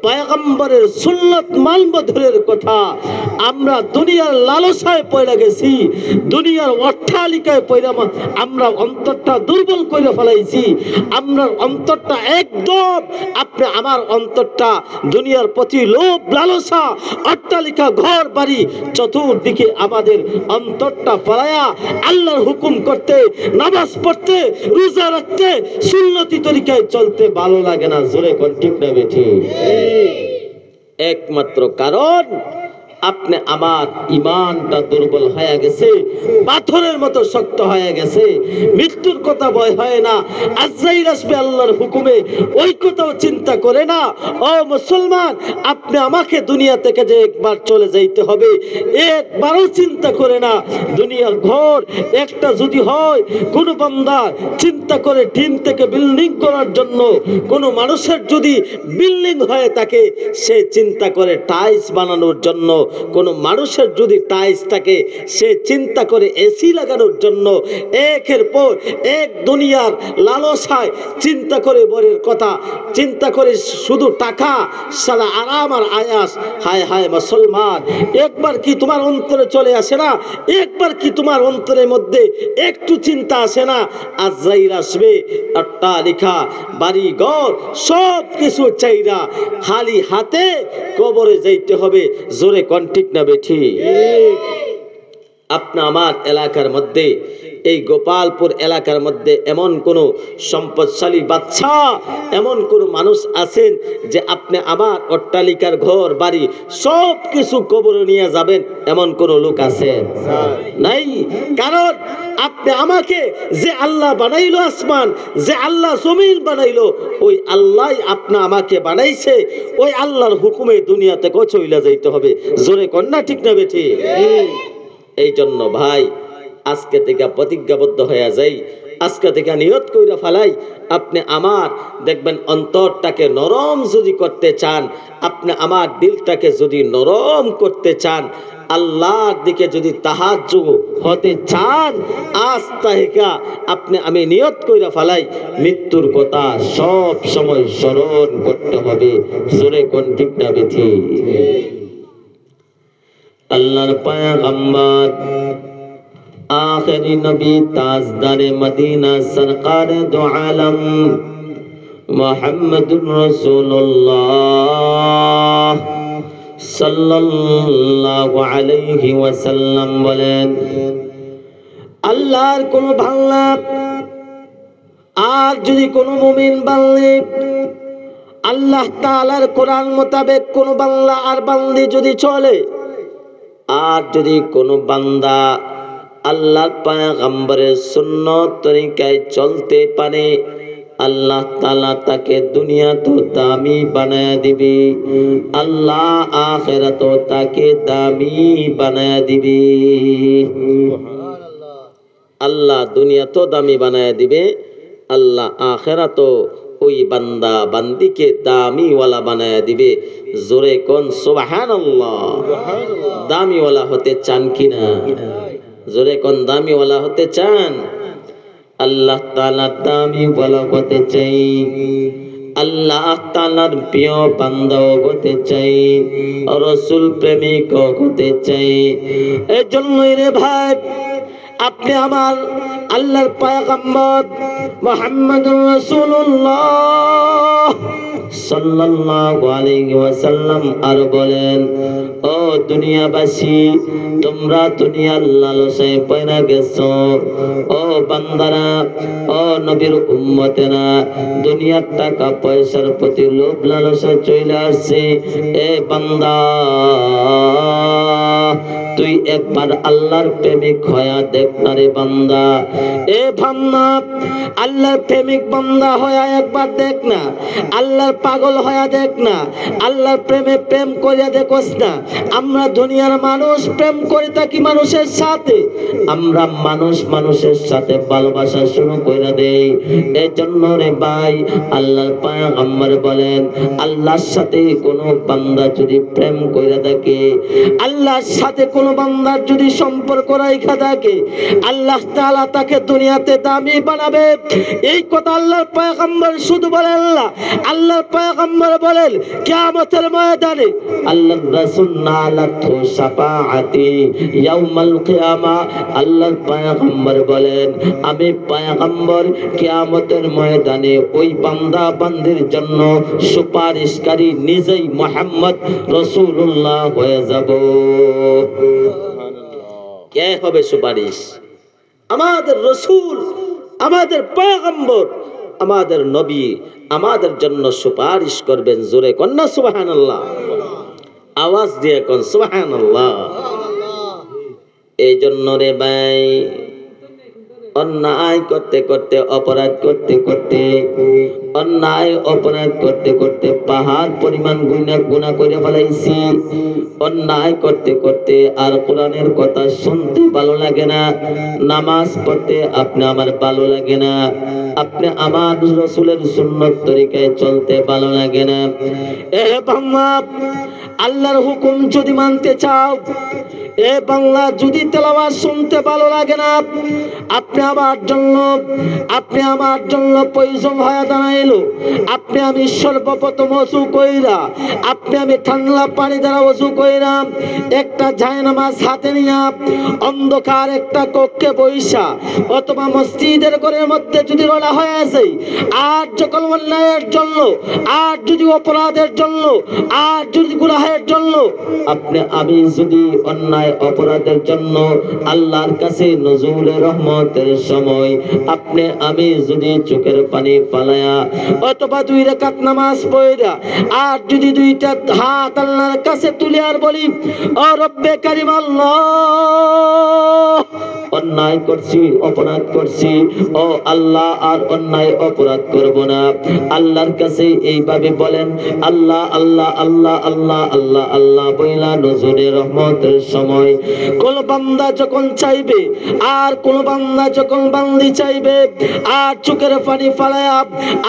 পয়গম্বরের সুন্নাত মানবধরের কথা আমরা দুনিয়ার লালসায় পড়ে গেছি, দুনিয়ার অট্টালিকায় পড়ে আমরা অন্তরটা দুর্বল করে ফেলাইছি। আমরা অন্তরটা একদম আমার অন্তরটা দুনিয়ার প্রতি লোভ লালসা, অট্টালিকা, ঘর বাড়ি চতুর্দিকে আমাদের অন্তরটা ফেলায়া আল্লাহর হুকুম করতে, নামাজ পড়তে, রোজা রাখতে, সুন্নতি তরিকায় চলতে ভালো লাগে না। জোরে কোন ঠিক না বেঠি? একমাত্র কারণ আপনি আমার ইমানটা দুর্বল হয়ে গেছে, পাথরের মতো শক্ত হয়ে গেছে। মৃত্যুর কথা ভয় হয় না, আজরাইল আসবে আল্লাহর হুকুমে, ওই কথাও চিন্তা করে না। ও মুসলমান, আপনি আমাকে দুনিয়া থেকে যে একবার চলে যাইতে হবে, একবারও চিন্তা করে না। দুনিয়ার ঘর একটা যদি হয়, কোনো বান্দা চিন্তা করে টিন থেকে বিল্ডিং করার জন্য, কোনো মানুষের যদি বিল্ডিং হয়ে থাকে সে চিন্তা করে টাইলস বানানোর জন্য, কোন মানুষের যদি টাইলস থাকে সে চিন্তা করে এসি লাগানোর জন্য। একের পর এক দুনিয়ার লালসায় চিন্তা করে বরের কথা, চিন্তা করে শুধু টাকা, সারা আরাম আর আয়াস। হায় হায় মুসলমান, একবার কি তোমার অন্তরে চলে আসে না? একবার কি তোমার অন্তরের মধ্যে একটু চিন্তা আসে না? আজরাইল আসবে, অট্টালিকা, বাড়ি ঘর সব কিছু চাইরা খালি হাতে কবরে যাইতে হবে। জোরে কোন ঠিক না বেঠি? আপনি আমার এলাকার মধ্যে, এই গোপালপুর এলাকার মধ্যে এমন কোন সম্পদশালী বাচ্চা, এমন কোন মানুষ আছেন যে আপনি আমার অট্টালিকার ঘর বাড়ি সব কিছু কবরে নিয়ে যাবেন, এমন কোন লোক আছে? নাই। কারণ আপনি আমাকে যে আল্লাহ বানাইলো আসমান, যে আল্লাহ জমিন বানাইলো, ওই আল্লাহ আপনি আমাকে বানাইছে, ওই আল্লাহর হুকুমে দুনিয়াতে চইলা যাইতে হবে। জোরে কন্যা ঠিক না বেঠি? এই জন্য ভাই আজকে থেকে প্রতিজ্ঞাবদ্ধ হয়ে যাই, আজকে থেকে নিয়ত কইরা ফেলাই। আপনি আমার দেখবেন অন্তরটাকে নরম যদি করতে চান, আপনি আমার দিলটাকে যদি নরম করতে চান, আল্লাহর দিকে যদি তাহাজ্জুদ হতে চান, আজ থেকে আমি নিয়ত কইরা ফেলাই, মৃত্যুর কথা সব সময় স্মরণ করতে হবে। জোরে কোন ঠিক না বেঠি? আল্লাহর পয়গম্বর আখেরি নবী তাজদারে মদিনা সরকারে দো আলম মুহাম্মদুর রাসূলুল্লাহ সাল্লাল্লাহু আলাইহি ওয়াসাল্লাম বলেন, আল্লাহর কোন বান্দা আর যদি কোন মুমিন বান্দা আল্লাহ তাআলার কোরআন মোতাবেক কোন বান্দা আর বান্দি যদি চলে, আর যদি কোন বান্দা আল্লাহর পয়গম্বরের সুন্নত তরিকায় চলতে পারে, আল্লাহ তাআলা তাকে দুনিয়াতে দামি বানায়া দিবে, আল্লাহ আখিরাতে তাকে দামি বানায়া দিবে। আল্লাহ দুনিয়াতে দামি বানায়া দিবে, আল্লাহ আখিরাতে ওই বান্দা বান্দিকে দামি ওয়ালা বানায়া দিবে। জোরে কোন সুবহানাল্লাহ। দামি ওয়ালা হতে চান কিনা? জোরে কোন দামি ওয়ালা হতে চান? আল্লাহ তাআলা দামি ওয়ালা হতে চাই, আল্লাহ তাআলার প্রিয় বান্দা হতে চাই, রাসূল প্রেমিক হতে চাই। এজন্যই রে ভাই, আপনি আমার আল্লাহর পয়গম্বর মুহাম্মদুর রাসূলুল্লাহ সাল্লাল্লাহু আলাইহি ওয়াসাল্লাম আর বলেন, ও দুনিয়াবাসী, তোমরা দুনিয়ার লালসায় পড়ে গেছো। ও বান্দারা, ও নবীর উম্মতেরা, দুনিয়ার টাকা পয়সার প্রতি লোভ লালসা চলে আসছে। এ বান্দা, তুই একবার আল্লাহর প্রেমিক হয়া দেখ না রে বান্দা। এ বান্দা, আল্লাহর প্রেমিক বান্দা হয়া একবার দেখ না, আল্লাহর পাগল হয়া দেখ না, আল্লাহর প্রেমে প্রেম করিয়া দেখোস না। আমরা দুনিয়ার মানুষ প্রেম করে থাকি মানুষের সাথে, আমরা মানুষের সাথে ভালোবাসা শুরু করে দেই। এই জন্য রে ভাই, আল্লাহর পয়গম্বর বলেন, আল্লাহর সাথে কোনো বান্দা যদি প্রেম করে থাকে, আল্লাহর সাথে কোনো বান্দার যদি সম্পর্ক রাখা থাকে, আল্লাহ তাআলা তাকে দুনিয়াতে দামি বানাবে। এই কথা আল্লাহর পয়গম্বর শুধু বলেন না, আল্লাহর পয়গম্বর বলেন কিয়ামতের ময়দানে আল্লাহর রাসূল নালাতু শাফাআতি ইয়াউমাল কিয়ামা, আল্লাহর পয়গম্বর বলেন আমি পয়গম্বর কিয়ামতের ময়দানে ওই বান্দা বান্দির জন্য সুপারিশকারী নিজেই মুহাম্মদ রাসূলুল্লাহ হয়ে যাব। কে হবে সুপারিশ? আমাদের রাসূল, আমাদের পয়গম্বর, আমাদের নবী আমাদের জন্য সুপারিশ করবেন। জোরে কন্না সুবহানাল্লাহ, আওয়াজ দিয়ে কোন সুবহানাল্লাহ। এই জন্য রে ভাই, অন্যায় করতে করতে, অপরাধ করতে করতে, অন্যায় অপরাধ করতে করতে পাহাড় পরিমাণ গুনাহ করে ফেলাইছি। অন্যায় করতে করতে আর কোরআনের কথা শুনতে ভালো লাগে না, নামাজ পড়তে আপনি আমার ভালো লাগে না, আপনি আমার রাসূলের সুন্নাত তরিকায় চলতে ভালো লাগে না। এ বাংলা, আল্লাহর হুকুম যদি মানতে চাও, এ বাংলা যদি তেলাওয়াত শুনতে ভালো লাগে না, আপনি আমার জন্য প্রয়োজন হয়ে দাঁড়াইলো আপনি আমি সর্বপ্রথম ওযু কইরা, আমি ঠান্ডা পানি দ্বারা ওযু কইরা, একটা জায়নামাজ হাতে নিয়া অন্ধকার একটা কক্ষে বইসা অথবা মসজিদের ঘরের মধ্যে যদি রওনা হয়ে যায়, আর যখন অন্যায়ের জন্য, আর যদি অপরাধের জন্য, আর যদি গুনাহের জন্য আমি যদি অন্যায় অপরাধের জন্য আল্লাহর কাছে নজরুলের রহমতের সময় আমি যদি চোখের পানি ফালায়া অথবা 2 রাকাত নামাজ পড়া, আর যদি 2টা হাত আল্লাহর কাছে তুলে আর বলি ও রব্বে কারীম আল্লাহ, অন্যায় করছি, অপরাধ করছি, ও আল্লাহ আর অন্যায় অপরাধ করব না। আল্লাহর কাছে এইভাবে বলেন আল্লাহ আল্লাহ আল্লাহ আল্লাহ আল্লাহ আল্লাহ বইলা নজরুলের রহমতের সময় কোন বান্দা যখন চাইবে, আর কোন বান্দা যখন বান্দি চাইবে, আর চোখের পানি ফালায়া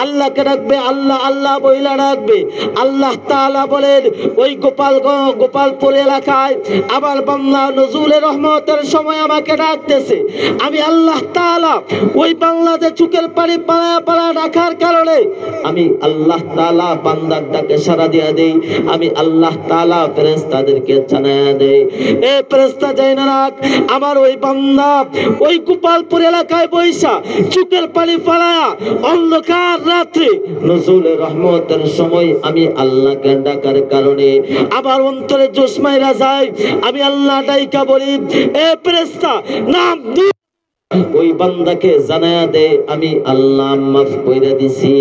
আল্লাহকে ডাকবে, আল্লাহ আল্লাহ বইলা ডাকবে, আল্লাহ তাআলা বলেন ওই গোপালপুর এলাকায় আবার বান্দা নজরুলের রহমতের সময় আমাকে ডাকতেছে, আমি আল্লাহ তাআলা ওই বাংলাতে চোখের পানি পালায়া পালায়া ডাকার কারণে আমি আল্লাহ তাআলা বান্দার ডাকে সাড়া দিয়া দেই, আমি আল্লাহ তাআলা ফেরেশতাদেরকে জানায়া দেই, এ ফেরেশতা যাই না রাখ, আমার ওই বান্দা ওই গোপালপুর এলাকায় বইসা চোখের পানি ফালায়া অন্ধকার রাতে নজরুলের রহমতের সময় আমি আল্লাহকে ডাকার কারণে আমার অন্তরে জোশ মাইরা যায়, আমি আল্লাহ ডাইকা বলি এ ফেরেশতা নাম দি ওই বান্দাকে জানায়া দে আমি আল্লাহ মাফ কইরা দিছি।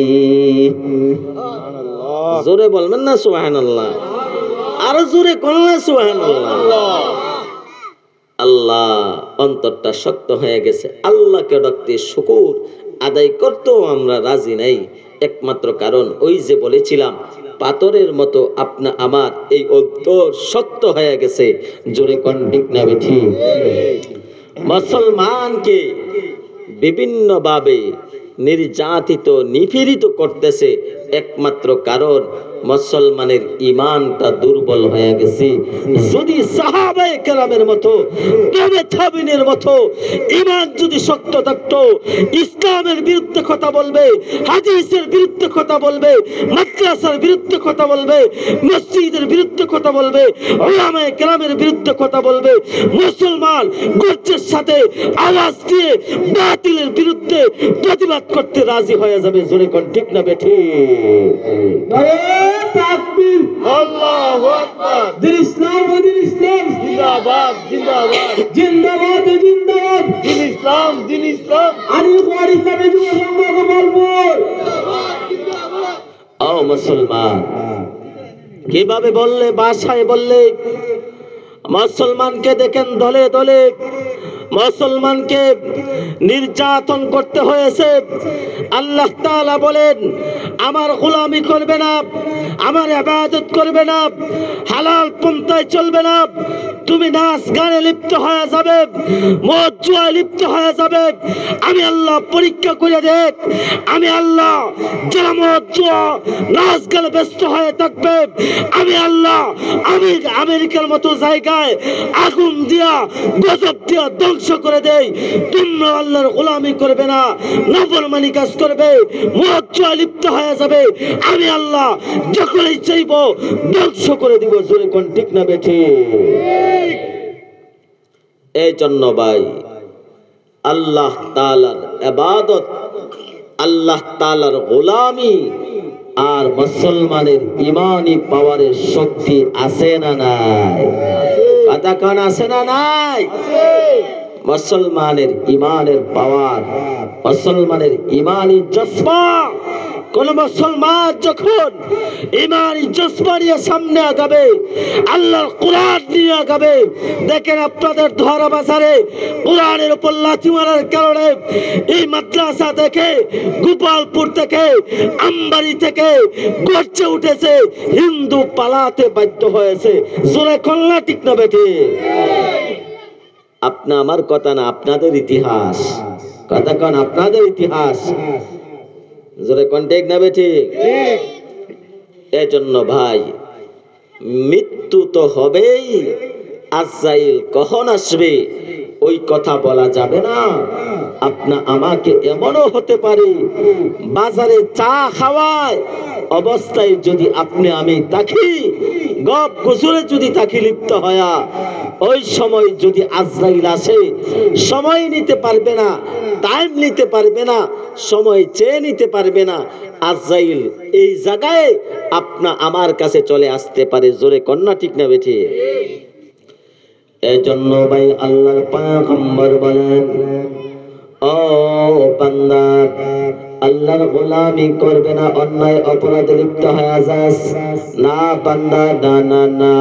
সুবহানাল্লাহ, জোরে বলবেন না সুবহানাল্লাহ, আরো জোরে কোন সুবহানাল্লাহ। আল্লাহ অন্তরটা শক্ত হয়ে গেছে, আল্লাহকে ডাকতে শুকর আদায় করতেও আমরা রাজি নাই, একমাত্র কারণ ওই যে বলেছিলাম পাথরের মতো আপনা আমার এই অন্তর শক্ত হয়ে গেছে। জোরে কোন ঠিক না বেঠি? মুসলমানকে বিভিন্ন ভাবে নির্যাতিত নিপীড়িত করতেছে, একমাত্র কারণ মুসলমানের ঈমানটা দুর্বল হয়ে গেছে। যদি সাহাবায়ে কেরামের মতো, তাবেঈনের মতো ঈমান যদি শক্ত থাকতো, ইসলামের বিরুদ্ধে কথা বলবে, হাদিসের বিরুদ্ধে কথা বলবে, মাদ্রাসার বিরুদ্ধে কথা বলবে, মসজিদের বিরুদ্ধে কথা বলবে, উলামায়ে কেরামের বিরুদ্ধে কথা বলবে, মুসলমান গর্জের সাথে আওয়াজ দিয়ে বাতিলের বিরুদ্ধে প্রতিবাদ করতে রাজি হয়ে যাবে। জোরে কোন ঠিক না বেঠিক? তাকবীর, আল্লাহু আকবার, দিন ইসলাম জিন্দাবাদ জিন্দাবাদ জিন্দাবাদ জিন্দাবাদ, দিন ইসলাম আলী ওয়ারি ইসলামী যুব সংঘ গোপালপুর জিন্দাবাদ। ও মুসলমান, কিভাবে বললে, ভাষায় বললে মুসলমানকে দেখেন দলে দলে মুসলমানকে নির্যাতন করতে হয়েছে। আল্লাহ তাআলা বলেন আমার গোলামি করবে না, আমার ইবাদত করবে না, হালাল পন্থায় চলবে না, তুমি নাচ গানে লিপ্ত হয়ে যাবে, মদ জুয়ায় লিপ্ত হয়ে যাবে। আমি আল্লাহ পরীক্ষা করে দেখ, আমি আল্লাহ যারা মদ জুয়া নাচ গানে ব্যস্ত হয়ে থাকবে, আমি আল্লাহ আমি আমেরিকার মতো জায়গায় আগুন দিয়া গজব দিয়া ধ্বংস করে দেই। তোমরা আল্লাহর গোলামি করবে না, নাফরমানি কাজ করবে, মদ জুয়া লিপ্ত হয়ে যাবে, আমি আল্লাহ যখনই চাইব ধ্বংস করে দিব। জোরে কোন ঠিক না বেঠি? এই জন্য ভাই আল্লাহ তাআলার ইবাদত, আল্লাহ তাআলার গোলামি আর মুসলমানের ইমানি পাওয়ারের শক্তি আছে না নাই? কথা কোন আছে না নাই? মুসলমানের ইমানের পাওয়ার, মুসলমানের ইমানি জজ্বা, কোন মুসলমান যখন ইমানি জজ্বা নিয়ে সামনে আগাবে, আল্লাহর কোরআন নিয়ে আগাবে, দেখেন আপনাদের ধরা বাজারে কোরআনের উপর লাথি মারার কারণে এই মাদ্রাসা থেকে, গোপালপুর থেকে, আমবাড়ি থেকে গর্জে উঠেছে, হিন্দু পালাতে বাধ্য হয়েছে। জোরে কল্লা ঠিক না বেঠি? আপনা আমার কথা না, আপনাদের ইতিহাস। কথা কোন আপনাদের ইতিহাস। জোরে কোন ঠিক না বেঠি? এই জন্য ভাই মৃত্যু তো হবেই, আজরাইল কখন আসবে ওই কথা বলা যাবে না। আপনা আমাকে এমনও হতে পারে বাজারে চা খাওয়ায় অবস্থায় যদি আপনি আমি তাকি গপ গুজরে যদি তাকি লিপ্ত হয়া, ওই সময় যদি আজরাইল আসে, সময় নিতে পারবে না, টাইম নিতে পারবে না, সময় চেয়ে নিতে পারবে না, আজরাইল এই জায়গায় আপনা আমার কাছে চলে আসতে পারে। জোরে কন্যা ঠিক না বেঠি? এই জন্য ভাই আল্লাহর পয়গম্বর বলেন, ও বান্দা আল্লাহর গোলামি করবে না, অন্যায় অপরাধে লিপ্ত হয়ে যাস না। বান্দা না না না,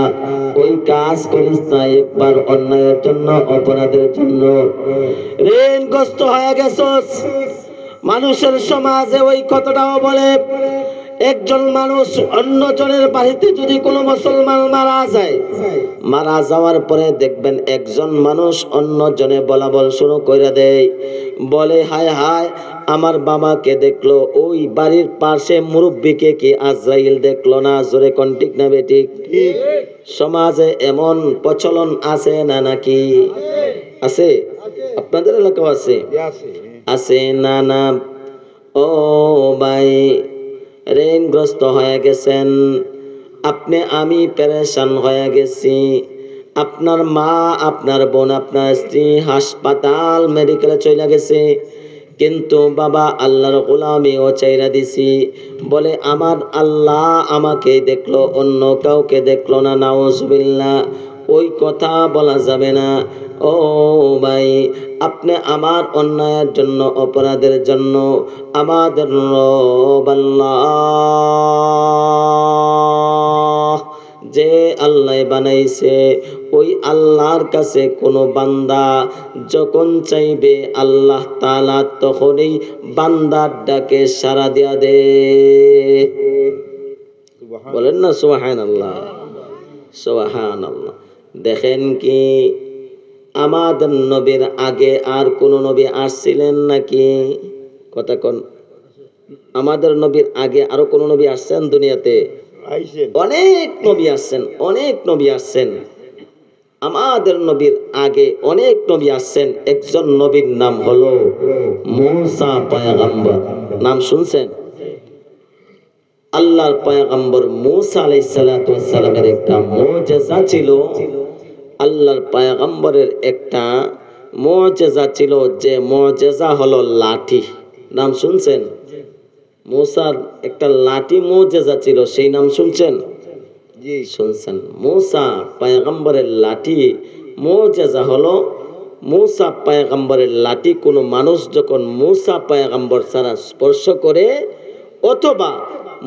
ওই কাজ করিস না একবার অন্যায়ের জন্য, অপরাধের জন্য ঋণগ্রস্ত হয়ে গেছস। মানুষের সমাজে ওই কথাটাও বলে, একজন মানুষ অন্যজনের বাড়িতে যদি কোনো মুসলমান মারা যায়, মারা যাওয়ার পরে দেখবেন একজন মানুষ অন্যজনে বলাবল শুরু করে দেয়, বলে হায় হায় আমার বাবাকে দেখলো, ওই বাড়ির পাশে মুরব্বীকে কি আজরাইল দেখলো না? জোরে কোন ঠিক না বেঠিক? সমাজে এমন প্রচলন আছে না নাকি? আছে? আপনাদের এলাকাও আছে? আছে না না? ও ভাই ঋণগ্রস্ত হয়ে গেছেন, আপনি আমি পেরেশান হয়ে গেছি, আপনার মা, আপনার বোন, আপনার স্ত্রী হাসপাতাল মেডিকেলে চলে গেছে, কিন্তু বাবা আল্লাহর গোলামিও চাইরা দিছি, বলে আমার আল্লাহ আমাকে দেখলো, অন্য কাউকে দেখলো না। নাউজুবিল্লাহ, ওই কথা বলা যাবে না। ও ভাই আপনি আমার অন্যায়ের জন্য, অপরাধের জন্য আমাদের রব আল্লাহ যে আল্লাহ বানাইছে, ওই আল্লাহর কাছে কোনো বান্দা যখন চাইবে আল্লাহ তাআলা তখনই বান্দার ডাকে সাড়া দিয়া দে। বলেন না সুবহানাল্লাহ, সুবহানাল্লাহ। দেখেন কি আমাদের নবীর আগে আর কোন নবী আসছিলেন নাকি? কথা কোন? আমাদের নবীর আগে আরো কোন নবী আসছেন দুনিয়াতে? অনেক নবী আসছেন, অনেক নবী আসছেন। আমাদের নবীর আগে অনেক নবী আসছেন। একজন নবীর নাম হলো মূসা পয়গম্বর। নাম শুনছেন? আল্লাহর পয়গম্বর মূসা আলাইহিস সালাতু ওয়াস সালামের একটা মুজিজা ছিল। আল্লাহর পয়গম্বরের একটা মুজিজা ছিল, যে মুজিজা হলো লাঠি। নাম শুনছেন? মূসার একটা লাঠি মুজিজা ছিল, সেই নাম শুনছেন? জি শুনছেন। মূসা পয়গম্বরের লাঠি মুজিজা হলো, মূসা পয়গম্বরের লাঠি কোনো মানুষ যখন মূসা পয়গম্বর ছাড়া স্পর্শ করে, অথবা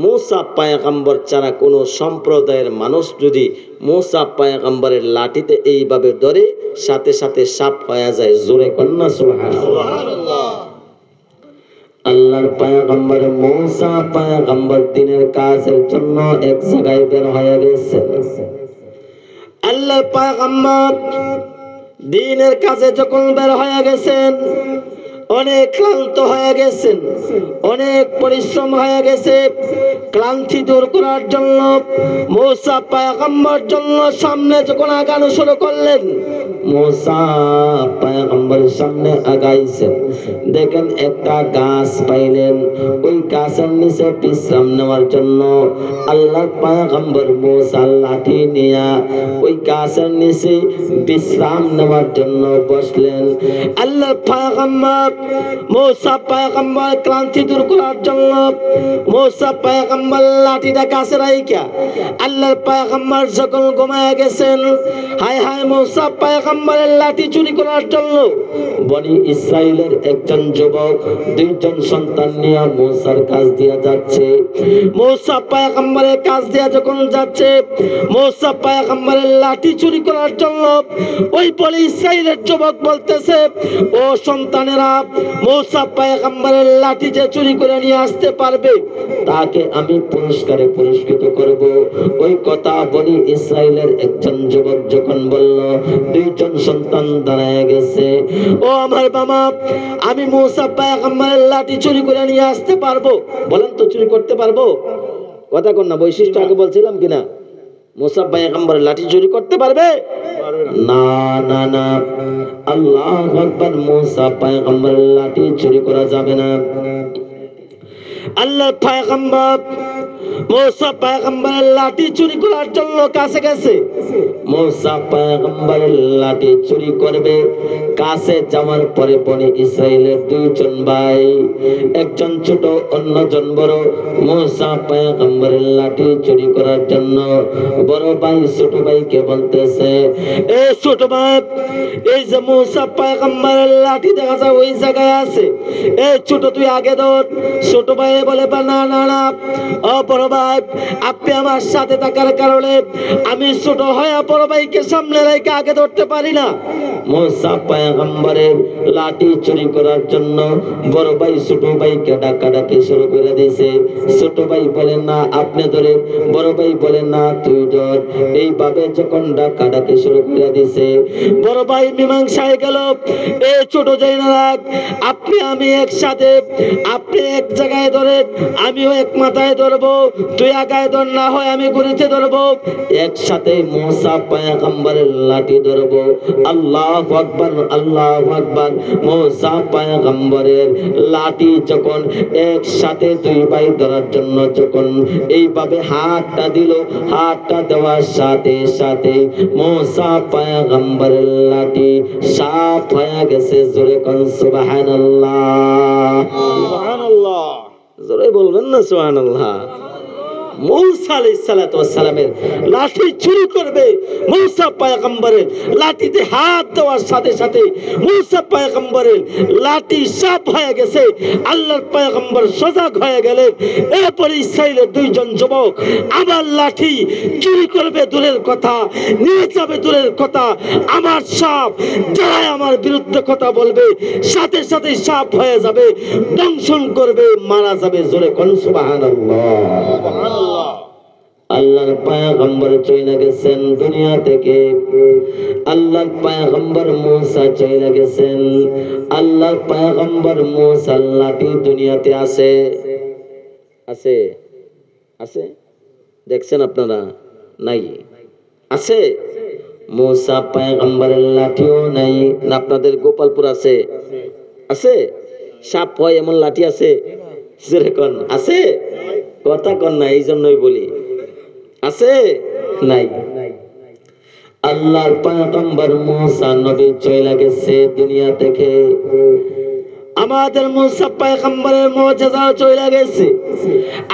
মূসা পয়গম্বর ছাড়া কোনো সম্প্রদায়ের মানুষ যদি মূসা পয়গম্বরের লাঠিতে এইভাবে ধরে, সাথে সাথে সাপ হয়ে যায়। জোরে কন্যা সুবহানাল্লাহ। আল্লাহর পয়গম্বর মুসা পয়গম্বর দিনের কাজের জন্য এক জায়গায় বের হয়ে গেছেন। আল্লাহর পয়গম্বর দিনের কাজে যখন বের হয়ে গেছেন, অনেক ক্লান্ত হয়ে গেছেন, অনেক পরিশ্রম হয়ে গেছে। ক্লান্তি দূর করার জন্য মুসা পয়গম্বর জন্য সামনে যখন আগানো শুরু করলেন, মুসা পয়গম্বরের সামনে আগাইছেন। দেখেন একটা গাছ পাইলেন, ওই গাছের নিচে বিশ্রাম নেওয়ার জন্য আল্লাহর পয়গম্বর মুসা লাঠি নিয়ে ওই গাছের নিচে বিশ্রাম নেওয়ার জন্য বসলেন। আল্লাহর পয়গম্বর মুসা পয়গম্বর ক্লান্তি দূর করার জন্য মুসা পয়গম্বর লাঠিটা গাছে রাইখা আল্লাহর পয়গম্বর যখন ঘুমায় গেছেন, হায় হায় মুসা পয়গম্বরের লাঠি চুরি করার জন্য বনি ইসরাইলের একজন যুবক দুইজন সন্তান নিয়ে মুসার কাছ দিয়া যাচ্ছে। মুসা পয়গম্বরের কাছ দিয়া যখন যাচ্ছে, মুসা পয়গম্বরের লাঠি চুরি করার জন্য ওই বনি ইসরাইলের যুবক বলতেছে, ও সন্তানেরা, মুসা পয়গম্বরের লাঠি যে চুরি করে নিয়ে আসতে পারবে তাকে আমি পুরস্কারে পুরস্কৃত করব। ওই কথা বনি ইসরাইলের একজন যুবক যখন বলল, দুইজন সন্তান দাঁড়ায় গেছে। ও আমার বাবা, আমি মুসা পয়গম্বরের লাঠি চুরি করে নিয়ে আসতে পারবো? বলেন তো, চুরি করতে পারবো? কথা কোন না, বৈশিষ্ট্য আগে বলছিলাম কিনা? মুসা পয়গম্বরের লাঠি চুরি করতে পারবে না? না না, আল্লাহু আকবার। মুসা পয়গম্বরের লাঠি চুরি করা যাবে না। আল্লাহর পয়গম্বর মুসা পয়গম্বরের লাঠি চুরি করার জন্য কাছে গেছে। মুসা পয়গম্বরের লাঠি চুরি করবে, কাছে যাওয়ার পরে বনি ইসরাইলের দুইজন ভাই, একজন ছোট অন্যজন বড়, মুসা পয়গম্বরের লাঠি চুরি করার জন্য বড় ভাই ছোট ভাইকে বলতেছে, এ ছোট ভাই, এই যে মুসা পয়গম্বরের লাঠি দেখা যায় ওই জায়গায় আছে, এই ছোট তুই আগে ধর। ছোট ভাই বলে, না না না, ও বড় ভাই, আপনি আমার সাথে থাকার কারণে আমি ছোট হয়ে বড় ভাইকে সামনে রেখে আগে ধরতে পারি না। মুসা পয়গম্বরের লাঠি চুরি করার জন্য বড় ভাই ছোট ভাইকে ডাকাডাকি শুরু করে দিয়েছে। ছোট ভাই বলেন না আপনি ধরে, বড় ভাই বলেন না তুই ধর। এইভাবে যখন ডাকাডাকি শুরু করে দিয়েছে, বড় ভাই মীমাংসায় গেল, এ ছোট যাই না রাখ, আপনি আমি একসাথে, আপনি এক জায়গায় ধরেন, আমিও এক মাথায় ধরবো, তুই আগায় ধর, না হয় আমি ঘুরিতে ধরবো, একসাথে মুসা পয়গম্বরের লাঠি ধরবো। আল্লাহু আকবার, আল্লাহু আকবার। মুসা পয়গম্বরের লাঠি যখন একসাথে দুই ভাই ধরার জন্য যখন এইভাবে হাতটা দিল, হাতটা দেওয়ার সাথে সাথে মুসা পয়গম্বরের লাঠি সাফ হয়ে গেছে। জোরে কোন সুবহানাল্লাহ। সুবহানাল্লাহ, জোরে বলবেন না সুবহানাল্লাহ। মুসা আলাইহিস সালাতু ওয়াস সালামের লাঠি চুরি করবে, মুসা পয়গম্বরের লাঠিতে হাত দেওয়ার সাথে সাথে মুসা পয়গম্বরের লাঠি সাফ হয়ে গেছে। আল্লাহর পয়গম্বর সজাগ হয়ে গেলেন। এরপরে ইসরাইলের দুইজন যুবক আমার লাঠি চুরি করবে দূরের কথা, নিয়ে যাবে দূরের কথা, আমার সাপ যারা আমার বিরুদ্ধে কথা বলবে সাথে সাথে সাপ হয়ে যাবে, দংশন করবে, মারা যাবে। জোরে কোন সুবহানাল্লাহ। আল্লাহর পয়গম্বর চলে গেছেন দুনিয়া থেকে। আল্লাহর পয়গম্বর মুসা চলে গেছেন। আল্লাহর পয়গম্বর মুসা লাঠি দুনিয়াতে আছে, আছে, আছে, দেখছেন আপনারা? নাই, আছে। মুসা পয়গম্বরের লাঠিও নাই। না আপনাদের গোপালপুর আছে? আছে। সাপ হয় এমন লাঠি আছে? যেরকম আছে, কথা কন না, এই জন্যই বলি আছে, নাই। আল্লাহর পয়গম্বর মুসা নবী চলে গেছে দুনিয়া থেকে। আমাদের মুসা পয়গম্বরের মুজিজা চলে গেছে।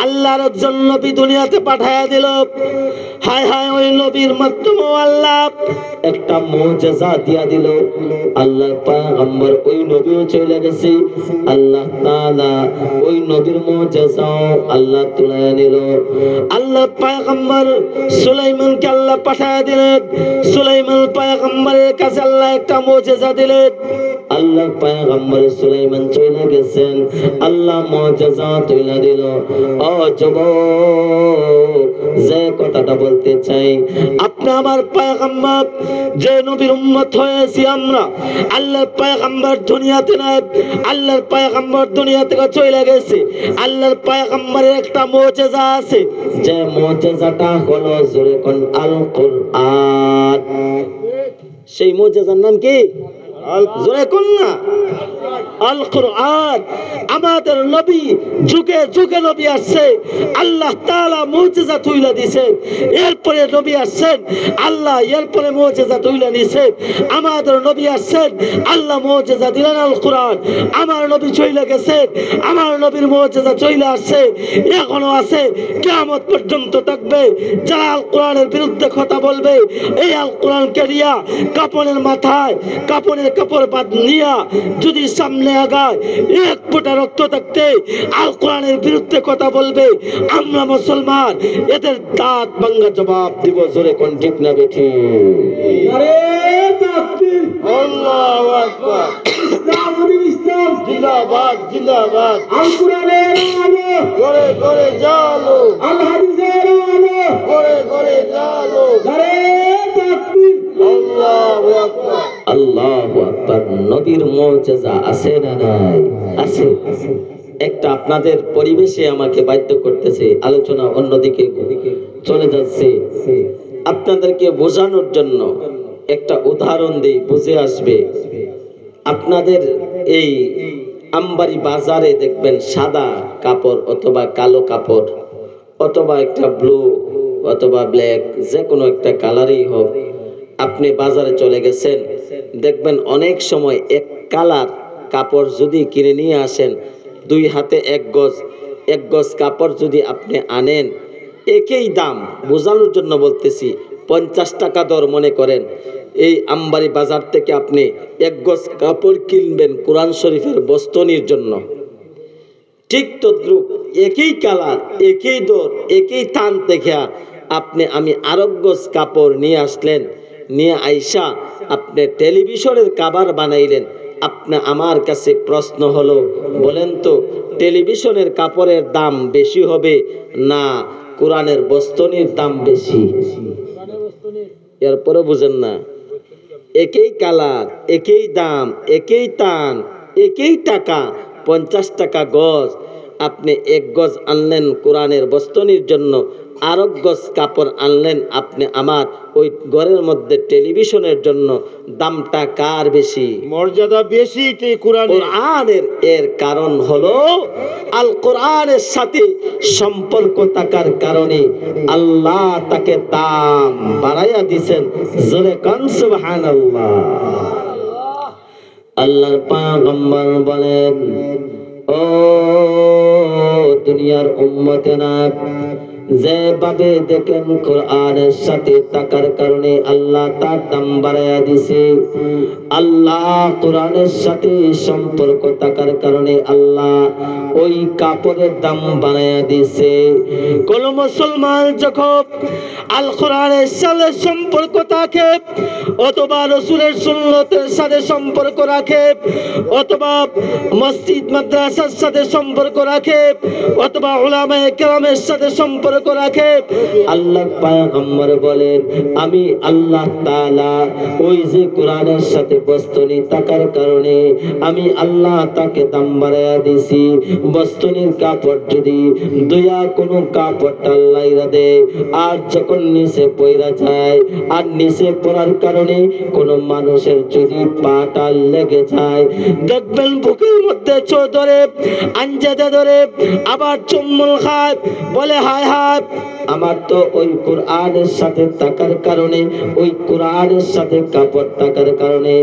আল্লাহর একজন নবী দুনিয়াতে পাঠায়া দিল। হায় হায়, ওই নবীর মাধ্যমে আল্লাহ একটা মুজিজা দিয়া দিল। আল্লাহর পয়গম্বর ওই নবীও চলে গেছে। আল্লাহ তাআলা ওই নবীর মুজিজা আল্লাহ তুলে নিল। আল্লাহর পয়গম্বর সুলাইমানকে আল্লাহ পাঠায়া দিলেন। সুলাইমান পয়গম্বরের কাছে আল্লাহ একটা মুজিজা দিলেন। আল্লাহ পয়গম্বর সুলাইমান চলে গেছেন, আল্লাহ মুজিজা তুলে দিল। ও যুবক, যে কথাটা বলতে চাই, আপনি আমার পয়গম্বর, যে নবীর উম্মত হয়েছি আমরা, আল্লাহর পয়গম্বর দুনিয়াতে নাই, আল্লাহর পয়গম্বর দুনিয়া থেকে চলে গেছে। আল্লাহর পয়গম্বরের একটা মুজিজা আছে, যে মুজিজাটা হলো জোরে কোন আল কুরআন। সেই মুজিজার নাম কি? জোরে কোন না, আল কুরআন। আমাদের নবী যুগে যুগে নবী আসছে, আল্লাহ তাআলা মুজিজা তুইলা দিয়েছেন। এরপরে নবী আসছেন, আল্লাহ এরপরে মুজিজা তুইলা নিছেন। আমাদের নবী আসছেন, আল্লাহ মুজিজা দিলেন আল কুরআন। আমার নবী চলে গেছেন, আমার নবীর মুজিজা চলে আসছে, এখনো আছে, কিয়ামত পর্যন্ত থাকবে। যারা আল কোরআনের বিরুদ্ধে কথা বলবে, এই আল কোরআনকে নিয়া কাপড়ের মাথায় কাপড়ের কাপড় বাদ নিয়া যদি সামনে আগায়, এক ফোঁটা রক্ত থাকতে আল কোরআনের বিরুদ্ধে কথা বলবে, আমরা মুসলমান এদের দাঁত ভাঙা জবাব দিব। জোরে কোন ঠিক না বেঠি? নারে তাকবীর, আল্লাহু আকবার। ইসলাম জিন্দাবাদ, জিন্দাবাদ। আল কোরআনের আলো ঘরে ঘরে জ্বালো, আল হাদিসের আলো ঘরে ঘরে জ্বালো। নারে তাকবীর, আল্লাহু আকবার, আল্লাহু আকবার। নবীর মুজিজা আছে না নাই? আছে। একটা আপনাদের পরিবেশে আমাকে বাধ্য করতেছে, আলোচনা অন্যদিকে চলে যাচ্ছে। আপনাদেরকে বোঝানোর জন্য একটা উদাহরণ দেই, বুঝে আসবে। আপনাদের এই আমবাড়ি বাজারে দেখবেন সাদা কাপড় অথবা কালো কাপড় অথবা একটা ব্লু অথবা ব্ল্যাক, যে কোনো একটা কালারই হোক, আপনি বাজারে চলে গেছেন, দেখবেন অনেক সময় এক কালার কাপড় যদি কিনে নিয়ে আসেন, দুই হাতে এক গজ কাপড় যদি আপনি আনেন, একই দাম, বোঝানোর জন্য বলতেছি, 50 টাকা দর মনে করেন। এই আমবাড়ি বাজার থেকে আপনি এক গজ কাপড় কিনবেন কোরআন শরীফের বস্তনির জন্য, ঠিক তদ্রুপ একই কালার, একই দর, একই থান থেকে আমি আরব গজ কাপড় নিয়ে আসলেন, নিয়ে আইসা আপনি টেলিভিশনের কভার বানাইলেন। আমার কাছে প্রশ্ন হলো, বলেন তো, টেলিভিশনের কাপড়ের দাম বেশি হবে না কোরআনের বস্তনির দাম বেশি? এরপরে বুঝেন না? একই কালার, একই দাম, একই টান, একই টাকা, 50 টাকা গজ। আপনি এক গজ আনলেন কোরআনের বস্তনির জন্য, আরব গজ কাপড় আনলেন আপনি আমার ওই ঘরের মধ্যে টেলিভিশনের জন্য, দামটা কার বেশি? মর্যাদা বেশি কোরআনের। এর কারণ হলো আল কোরআনের সাথে সম্পর্ক থাকার কারণে আল্লাহ তাকে দাম বাড়াইয়া দিয়েছেন। জোরে কান সুবহানাল্লাহ। আল্লাহর পয়গম্বর বলেন, ও দুনিয়ার উম্মতেরা, যেভাবে দেখেন কোরআনের সাথে থাকার কারণে আল্লাহ তার দাম বাড়াইয়া দিছে। আল্লাহ কোরআনের সাথে সম্পর্ক থাকার কারণে আল্লাহ ওই কাপড়ের দাম বাড়াইয়া দিছে। কোন মুসলমান যখন আল কোরআনের সাথে সম্পর্ক থাকে, অথবা রাসূলের সুন্নতের সাথে সম্পর্ক রাখে, অথবা মসজিদ মাদ্রাসার সাথে সম্পর্ক রাখে, অথবা উলামায়ে কেরামের সাথে সম্পর্ক রাখে, আল্লাহ পয়গম্বর বলেন, আমি আল্লাহ তাআলা ওই যে কোরআনের সাথে বস্তনি থাকার কারণে আমি আল্লাহ তাকে দাম বাড়াইয়া দিছি। বস্তনির কাপড় যদি দুয়া কোনো কাপড় টাল্লাইরা দেয়, আর যখন নিচে পইরা যায়, আর নিচে পড়ার কারণে কোন মানুষের যদি পাটা লেগে যায়, দেখবেন বুকের মধ্যে চো ধরে, আঞ্জাদে ধরে, আবার চুম্বল খায়, বলে হায় হায়, আমার তো ওই কোরআনের সাথে থাকার কারণে, ওই কোরআনের সাথে কাপড় থাকার কারণে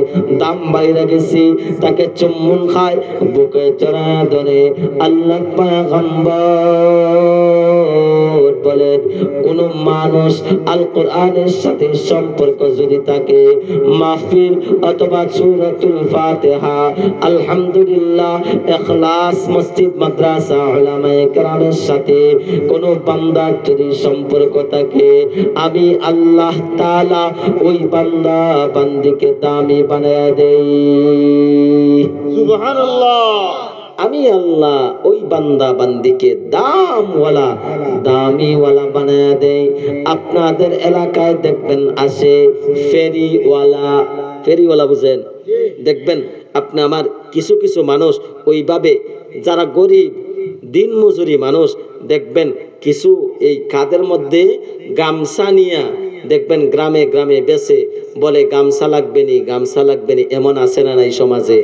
দাম বাইরে গেছি। তাকে চুম্বন খায়, বুকে জড়া ধরে। আল্লাহ পয়গম্বর বলেন, কোন মানুষ আল কোরআনের সাথে সম্পর্ক যদি থাকে, মাহফিল অথবা সূরাতুল ফাতিহা, আলহামদুলিল্লাহ, ইখলাস, মসজিদ, মাদ্রাসা, উলামায়ে কেরামের সাথে কোন বান্দার যদি সম্পর্ক থাকে, আমি আল্লাহ তাআলা ওই বান্দা বান্দিকে দামি বানায়া দেই। সুবহানাল্লাহ। আমি আল্লাহ ওই বান্দা বান্দিকে দামিওয়ালা বানায়া দেই। আপনাদের এলাকায় দেখবেন আসে ফেরিওয়ালা বুঝেন, দেখবেন আপনি আমার কিছু কিছু মানুষ ওইভাবে যারা গরিব দিন মজুরি মানুষ, দেখবেন কিছু এই কাদের মধ্যে গামছা নিয়া দেখবেন গ্রামে গ্রামে বেচে, বলে গামছা লাগবে নি, গামছা লাগবে নি। এমন আছে না নাই সমাজে?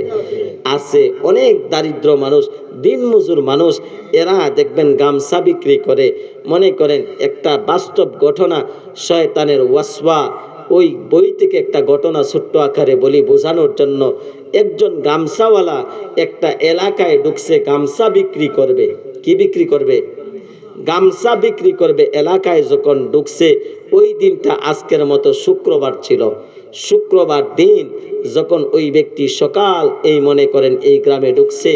আছে। অনেক দারিদ্র মানুষ, দিন মজুর মানুষ, এরা দেখবেন গামছা বিক্রি করে। মনে করেন একটা বাস্তব ঘটনা, শয়তানের ওয়াসওয়া, ওই বই থেকে একটা ঘটনা ছোট্ট আকারে বলি বোঝানোর জন্য। একজন গামছাওয়ালা একটা এলাকায় ঢুকছে, গামছা বিক্রি করবে। কি বিক্রি করবে? গামছা বিক্রি করবে। এলাকায় যখন ঢুকছে, ওই দিনটা আজকের মতো শুক্রবার ছিল। শুক্রবার দিন যখন ওই ব্যক্তি সকাল এই মনে করেন এই গ্রামে ঢুকছে,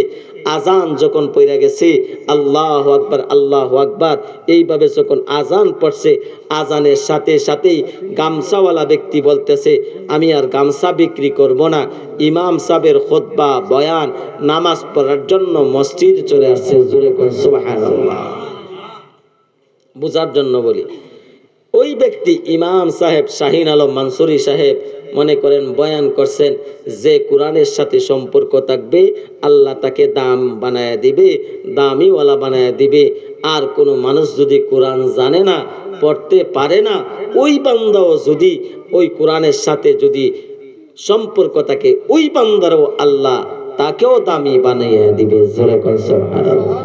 আজান যখন পড়ে গেছে, আল্লাহু আকবার, আল্লাহু আকবার, এইভাবে যখন আজান পড়ছে, আজানের সাথে সাথেই গামছাওয়ালা ব্যক্তি বলতেছে, আমি আর গামছা বিক্রি করব না। ইমাম সাহেবের খুতবা, বয়ান, নামাজ পড়ার জন্য মসজিদ চলে আসছে। জোরে কোন সুবহানাল্লাহ। বুঝার জন্য বলি, ওই ব্যক্তি ইমাম সাহেব শাহিন আলম মানসুরি সাহেব মনে করেন বয়ান করছেন যে কোরআনের সাথে সম্পর্ক থাকবে, আল্লাহ তাকে দাম বানায় দিবে, দামিওয়ালা বানায় দিবে। আর কোনো মানুষ যদি কোরআন জানে না, পড়তে পারে না, ওই বান্দাও যদি ওই কোরআনের সাথে যদি সম্পর্ক থাকে, ওই বান্দারও আল্লাহ তাকেও দামি বানাইয়া দিবে। জোরে কোন সুবহানাল্লাহ।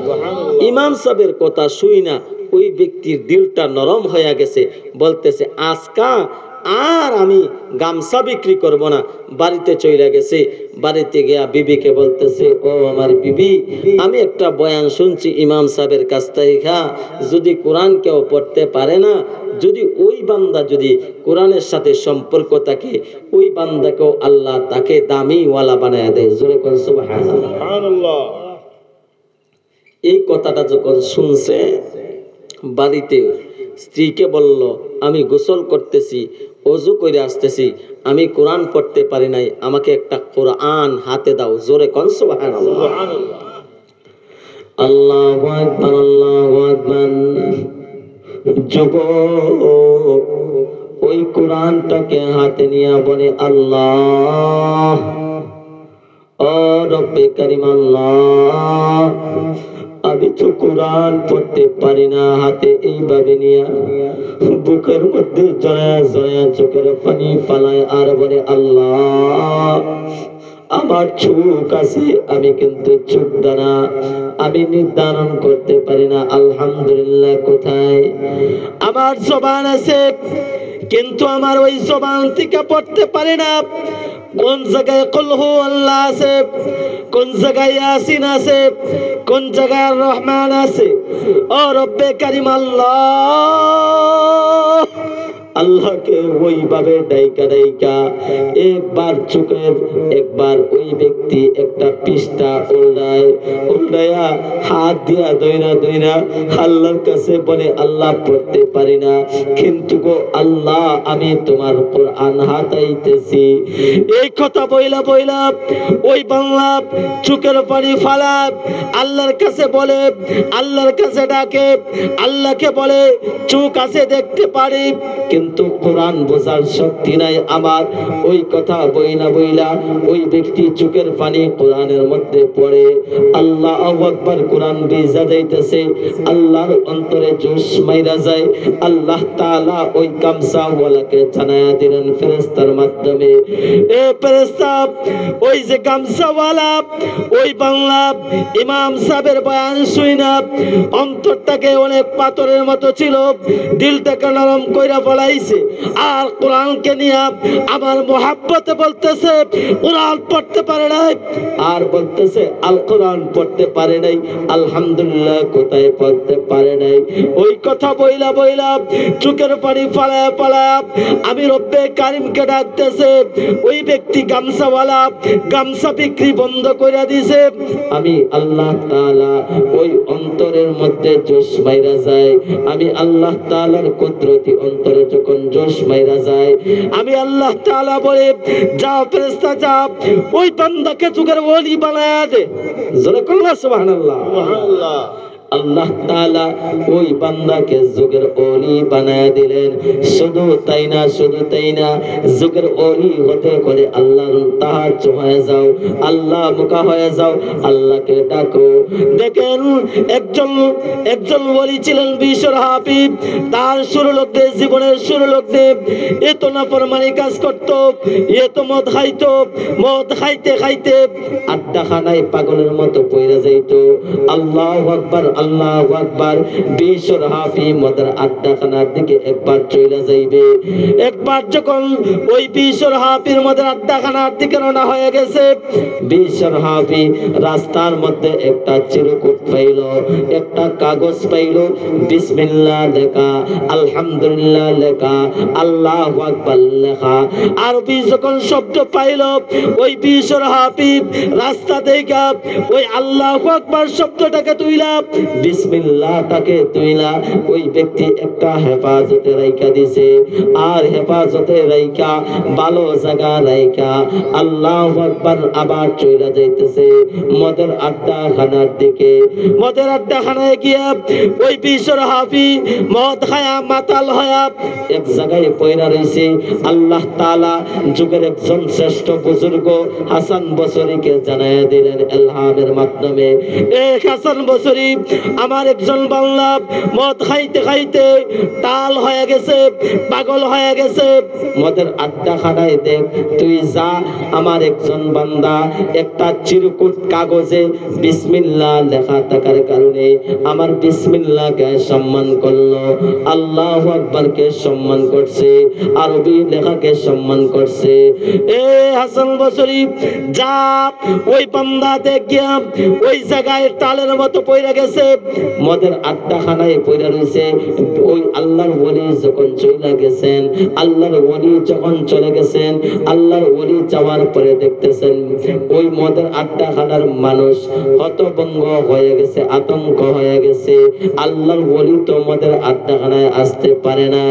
ইমাম সাহেবের কথা শুই না ওই ব্যক্তির দিলটা নরম হয়ে গেছে, বলতেছে আজকা আর আমি গামছা বিক্রি করব না। বাড়িতে চলে গেছে। বাড়িতে গিয়া বিবিকে বলতেছে, ও আমার বিবি, আমি একটা বয়ান শুনছি ইমাম সাহেবের কাছ থেকে, যদি কোরআন কেউ পড়তে পারে না, যদি ওই বান্দা যদি কোরআনের সাথে সম্পর্ক থাকে, ওই বান্দাকেও আল্লাহ তাকে দামিওয়ালা বানায় দেয়। জোরে কোন সুবহানাল্লাহ। এই কথাটা যখন শুনছে, বাড়িতে স্ত্রীকে বলল, আমি গোসল করতেছি, ওযু করে আসতেছি, আমি কোরআন পড়তে পারি নাই, আমাকে একটা কোরআন হাতে দাও। জোরে কোন সুবহানাল্লাহ। আল্লাহু আকবার, আল্লাহু আকবার। যুবক ওই কোরআনটাকে হাতে নিয়ে বলে, আল্লাহ, ও রব্বে কারীম, আল্লাহ, আমি তো কোরআন পড়তে পারি না। হাতে এইভাবে নিয়ে বুকের মধ্যে জড়ায় জড়ায় চোখের পানি ফালায় আর বলে, আল্লাহ, আমার চোখ আছে, আমি কিন্তু চোখ দ্বারা আমি নির্ধারণ করতে পারি না আলহামদুলিল্লাহ কোথায়। আমার জবান আছে, কিন্তু আমার ওই জবান থেকে পড়তে পারি না। কোন জায়গায় কুল হু আল্লাহ আছে, কোন জায়গায় ইয়াসিন আছে, কোন জায়গায় রহমান আছে। ও রব্বে কারীম, আল্লাহ, আল্লাহকে ওইভাবে ডাইকা ডাইকা একবার চোখের, একবার ওই ব্যক্তি একটা পৃষ্ঠা উল্টায়া হাত দিয়া দইরা দইরা আল্লাহর কাছে বলে, আল্লাহ পড়তে পারি না, কিন্তু গো আল্লাহ, আমি তোমার কোরআন হাতাইতেছি। এই কথা বইলা বইলা ওই বাংলা চোখের পানি ফালা আল্লাহর কাছে বলে, আল্লাহর কাছে ডাকে, আল্লাহকে বলে, চোখ আছে দেখতে পারি, কিন্তু কোরআন বোঝার শক্তি নাই আমার। ওই কথা বইলা বইলা ওই ব্যক্তি চোখের পানি কোরআনের মধ্যে পড়ে। আল্লাহু আকবার। কোরআন ভিজা যাইতেছে, আল্লাহর অন্তরে জোশ মাইরা যায়। আল্লাহ তাআলা ওই গামছাওয়ালাকে জানায়া দিলেন ফেরেশতার মাধ্যমে, এ ফেরেশতা, ওই যে গামছাওয়ালা ওই বাংলা ইমাম সাহেবের বয়ান শুইনা অন্তরটাকে অনেক পাথরের মতো ছিল, দিলটাকে নরম কইরা ফলাই পাইছে আর কোরআনকে নিয়ে আমার মোহাব্বতে বলতেছে কোরআন পড়তে পারে নাই, আর বলতেছে আল কোরআন পড়তে পারে নাই, আলহামদুলিল্লাহ কোথায় পড়তে পারে নাই। ওই কথা বইলা বইলা চোখের পানি ফালায়া ফালায়া আমি রব্বে কারিমকে ডাকতেছে। ওই ব্যক্তি গামছাওয়ালা গামছা বিক্রি বন্ধ করে দিছে। আমি আল্লাহ তাআলা ওই অন্তরের মধ্যে জোশ মাইরা যায়, আমি আল্লাহ তাআলার কুদরতি অন্তরে যখন জোশ মাইরা যায়, আমি আল্লাহ তাআলা বলে যাও ফেরেশতা যাও ওই বান্দাকে যুগের ওলি বানায়া দে। জোরে কল্লা সুবহানাল্লাহ। সুবহানাল্লাহ। আল্লাহ তাআলা ওই বান্দাকে যুগের ওলি বানায়া দিলেন। শুধু তাই না, শুধু তাই না, যুগের ওলি হতে করে আল্লাহর তাহাজ্জুদ হয়ে যাও, আল্লাহ মুখা হয়ে যাও, আল্লাহকে ডাকো। দেখেন একজন ওলি ছিলেন বিশ্বর হাবিব। তার শুরু লগ্নে, জীবনের শুরু লগ্নে এত নাফরমানি কাজ করত, এত মদ খাইতো, মদ খাইতে খাইতে আড্ডাখানায় পাগলের মতো পইরা যাইত। আল্লাহু আকবার, আল্লাহু আকবার। বিশ্বর হাবিব মদের আড্ডাখানার দিকে একবার চলে যাইবে। একবার যখন ওই বিশ্বর হাবিব মদের আড্ডাখানার দিকে রওনা হয়ে গেছে, বিশ্বর হাবিব রাস্তার মধ্যে একটা চিরকুট পাইল, একটা কাগজ পাইল, বিসমিল্লাহ লেখা, আলহামদুলিল্লাহ লেখা, আল্লাহু আকবার লেখা। আরবি যখন শব্দ পাইল, ওই বিশ্বর হাবিব রাস্তা দেখা ওই আল্লাহু আকবার শব্দটাকে তুইলা, বিসমিল্লাহটাকে তুইলা ওই ব্যক্তি একটা হেফাজতে রাইখা দিছে। আর হেফাজতে রাইখা ভালো জায়গা রাইখা আল্লাহু আকবার আবার চইলা যাইতেছে মদের আড্ডাখানার দিকে। মদের আড্ডাখানায় গিয়া ওই বিশ্বর হাবিব মদ খায়া মাতাল হয়া এক জায়গায় পয়রা রইছে। আল্লাহ তাআলা যুগের একজন শ্রেষ্ঠ বুজুর্গ হাসান বসরীকে জানায়া দিলেন ইলহামের মাধ্যমে, এক হাসান বসরী, আমার একজন বান্দা মদ খাইতে খাইতে টাল হয়ে গেছে, পাগল হয়ে গেছে। মদের আড্ডাখানায় দেখ তুই যা, আমার একজন বান্দা একটা চিরকুট কাগজে বিসমিল্লাহ লেখা থাকার কারণে আমার বিসমিল্লাহকে সম্মান করলো, আল্লাহু আকবারকে সম্মান করছে, আরবি লেখাকে সম্মান করছে। এ হাসান বসরী যা, ওই বান্দা দেখিয়া ওই জায়গায় টালের মতো পইরা গেছে, মদের আড্ডাখানায় পইরা রইছে। ওই আল্লাহর ওলি যখন চলে গেছেন, আল্লাহর ওলি যখন চলে গেছেন, আল্লাহর ওলি যাওয়ার পরে দেখতেছেন ওই মদের আড্ডাখানার মানুষ হতভম্ব হয়ে গেছে, আতঙ্ক হয়ে গেছে। আল্লাহর ওলি তো মদের আড্ডাখানায় আসতে পারে না।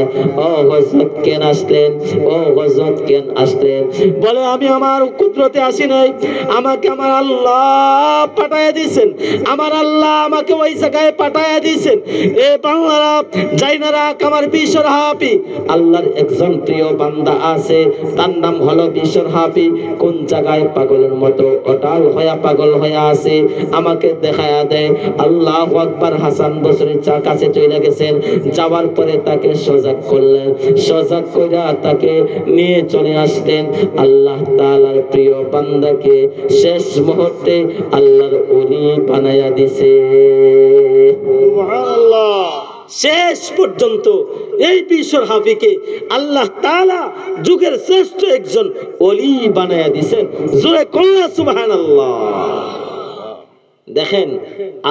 ও হযরত কেন আসলেন? ও হযরত কেন আসলেন? বলে আমি আমার কুদরতে আসি নাই, আমাকে আমার আল্লাহ পাঠায়া দিয়েছেন, আমার আল্লাহ আমাকে ওই জায়গায় পাঠায়া দিয়েছেন। এ বাংলারা জাইনারা আমার বিশ্বর হাবিব আল্লাহর একজন প্রিয় বান্দা আছে, তার নাম হলো বিশ্বর হাবিব। কোন জায়গায় পাগলের মতো অটাল হয়া পাগল হয়ে আছে, আমাকে দেখায়া দেয়। আল্লাহু আকবার। হাসান বসরীর কাছে চলে গেছেন, যাওয়ার পরে তাকে সজাগ করলেন, সজাগ কইরা তাকে নিয়ে চলে আসলেন। আল্লাহ তাআলার প্রিয় বান্দাকে শেষ মুহূর্তে আল্লাহর ওলি বানায়া দিছে। সুবহানাল্লাহ। শেষ পর্যন্ত এই বিশ্বর হাবিবকে আল্লাহ তাআলা যুগের শ্রেষ্ঠ একজন ওলি বানায়া দিয়েছেন। জোরে কল্লা সুবহানাল্লাহ। দেখেন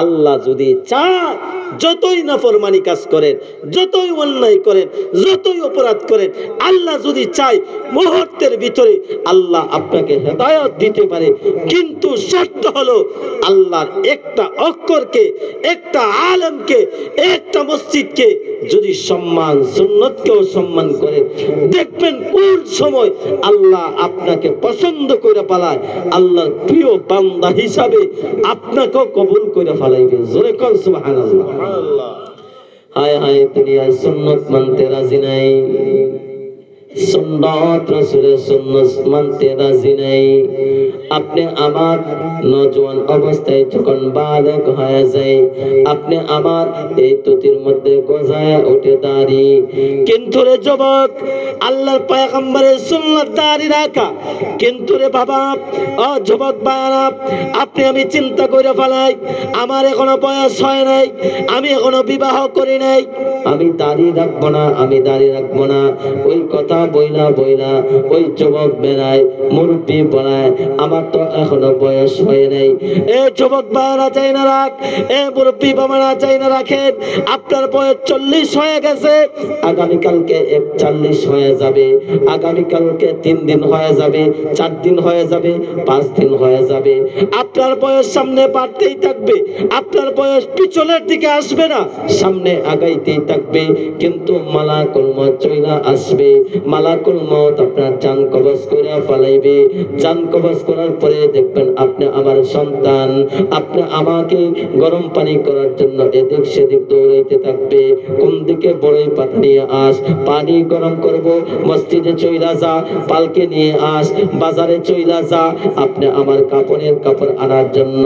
আল্লাহ যদি চায়, যতই নাফরমানি কাজ করেন, যতই অন্যায় করেন, যতই অপরাধ করেন, আল্লাহ যদি চায় মুহূর্তের ভিতরে আল্লাহ আপনাকে হেদায়েত দিতে পারে। কিন্তু শর্ত হলো আল্লাহর একটা অক্ষরকে, একটা আলেমকে, একটা মসজিদকে যদি সম্মান, সুন্নতকেও সম্মান করে, দেখবেন কোন সময় আল্লাহ আপনাকে পছন্দ করে পালায়, আল্লাহর প্রিয় বান্দা হিসাবে আপনাকেও কবুল করে ফেলাইবে। জোরে কোন সুবহানাল্লাহ। হায় হায় দুনিয়ায় সুন্নত মানতে রাজি নাই, সুন্নত সুন্নত রাসূলের সুন্নাত মানতে রাজি নাই। আপনি আমার নওজোয়ান অবস্থায় যখন বালেগ হয়ে যায়, আপনি আমার এই তুতির মধ্যে গজায় ওঠে দাড়ি, কিন্তু রে যুবক আল্লাহর পয়গম্বরের সুন্নাত দাড়ি রাখা, কিন্তু রে বাবা ও যুবক ভাইরা, আপনি আমি চিন্তা করে ফেলাই, আমার এখনো বয়স হয় নাই, আমি এখনো বিবাহ করি নাই, আমি দাড়ি রাখবো না, আমি দাড়ি রাখবো না। ওই কথা বইলা বইলা ওই যুবক বেড়ায়, মুরব্বী বলায় আমার তো এখনো বয়স হয় নাই। এ যুবক ভাইরা চাই না রাখ, এ মুরব্বী বাবারা চাই না রাখেন, আপনার বয়স 40 হয়ে গেছে, আগামীকালকে 41 হয়ে যাবে, আগামীকালকে 3 দিন হয়ে যাবে, 4 দিন হয়ে যাবে, 5 দিন হয়ে যাবে। আপনার বয়স সামনে বাড়তেই থাকবে, আপনার বয়স পিছনের দিকে আসবে না, সামনে আগাইতেই থাকবে। কিন্তু মালাকুল মউত চইলা আসবে, মালাকুল মউত আপনার জান কবজ করে ফেলাইবে। জান কবজ করার পরে দেখবেন আপনি আমার সন্তান, আপনি আমাকে গরম পানি করার জন্য এদিক সেদিক দৌড়াইতে থাকবে। কোন দিকে বড়ই পাতা নিয়ে আস, পানি গরম করব, মসজিদে চইলা যা, পালকে নিয়ে আস, বাজারে চইলা যা, আপনি আমার কাপড়ের কাপড় আনার জন্য।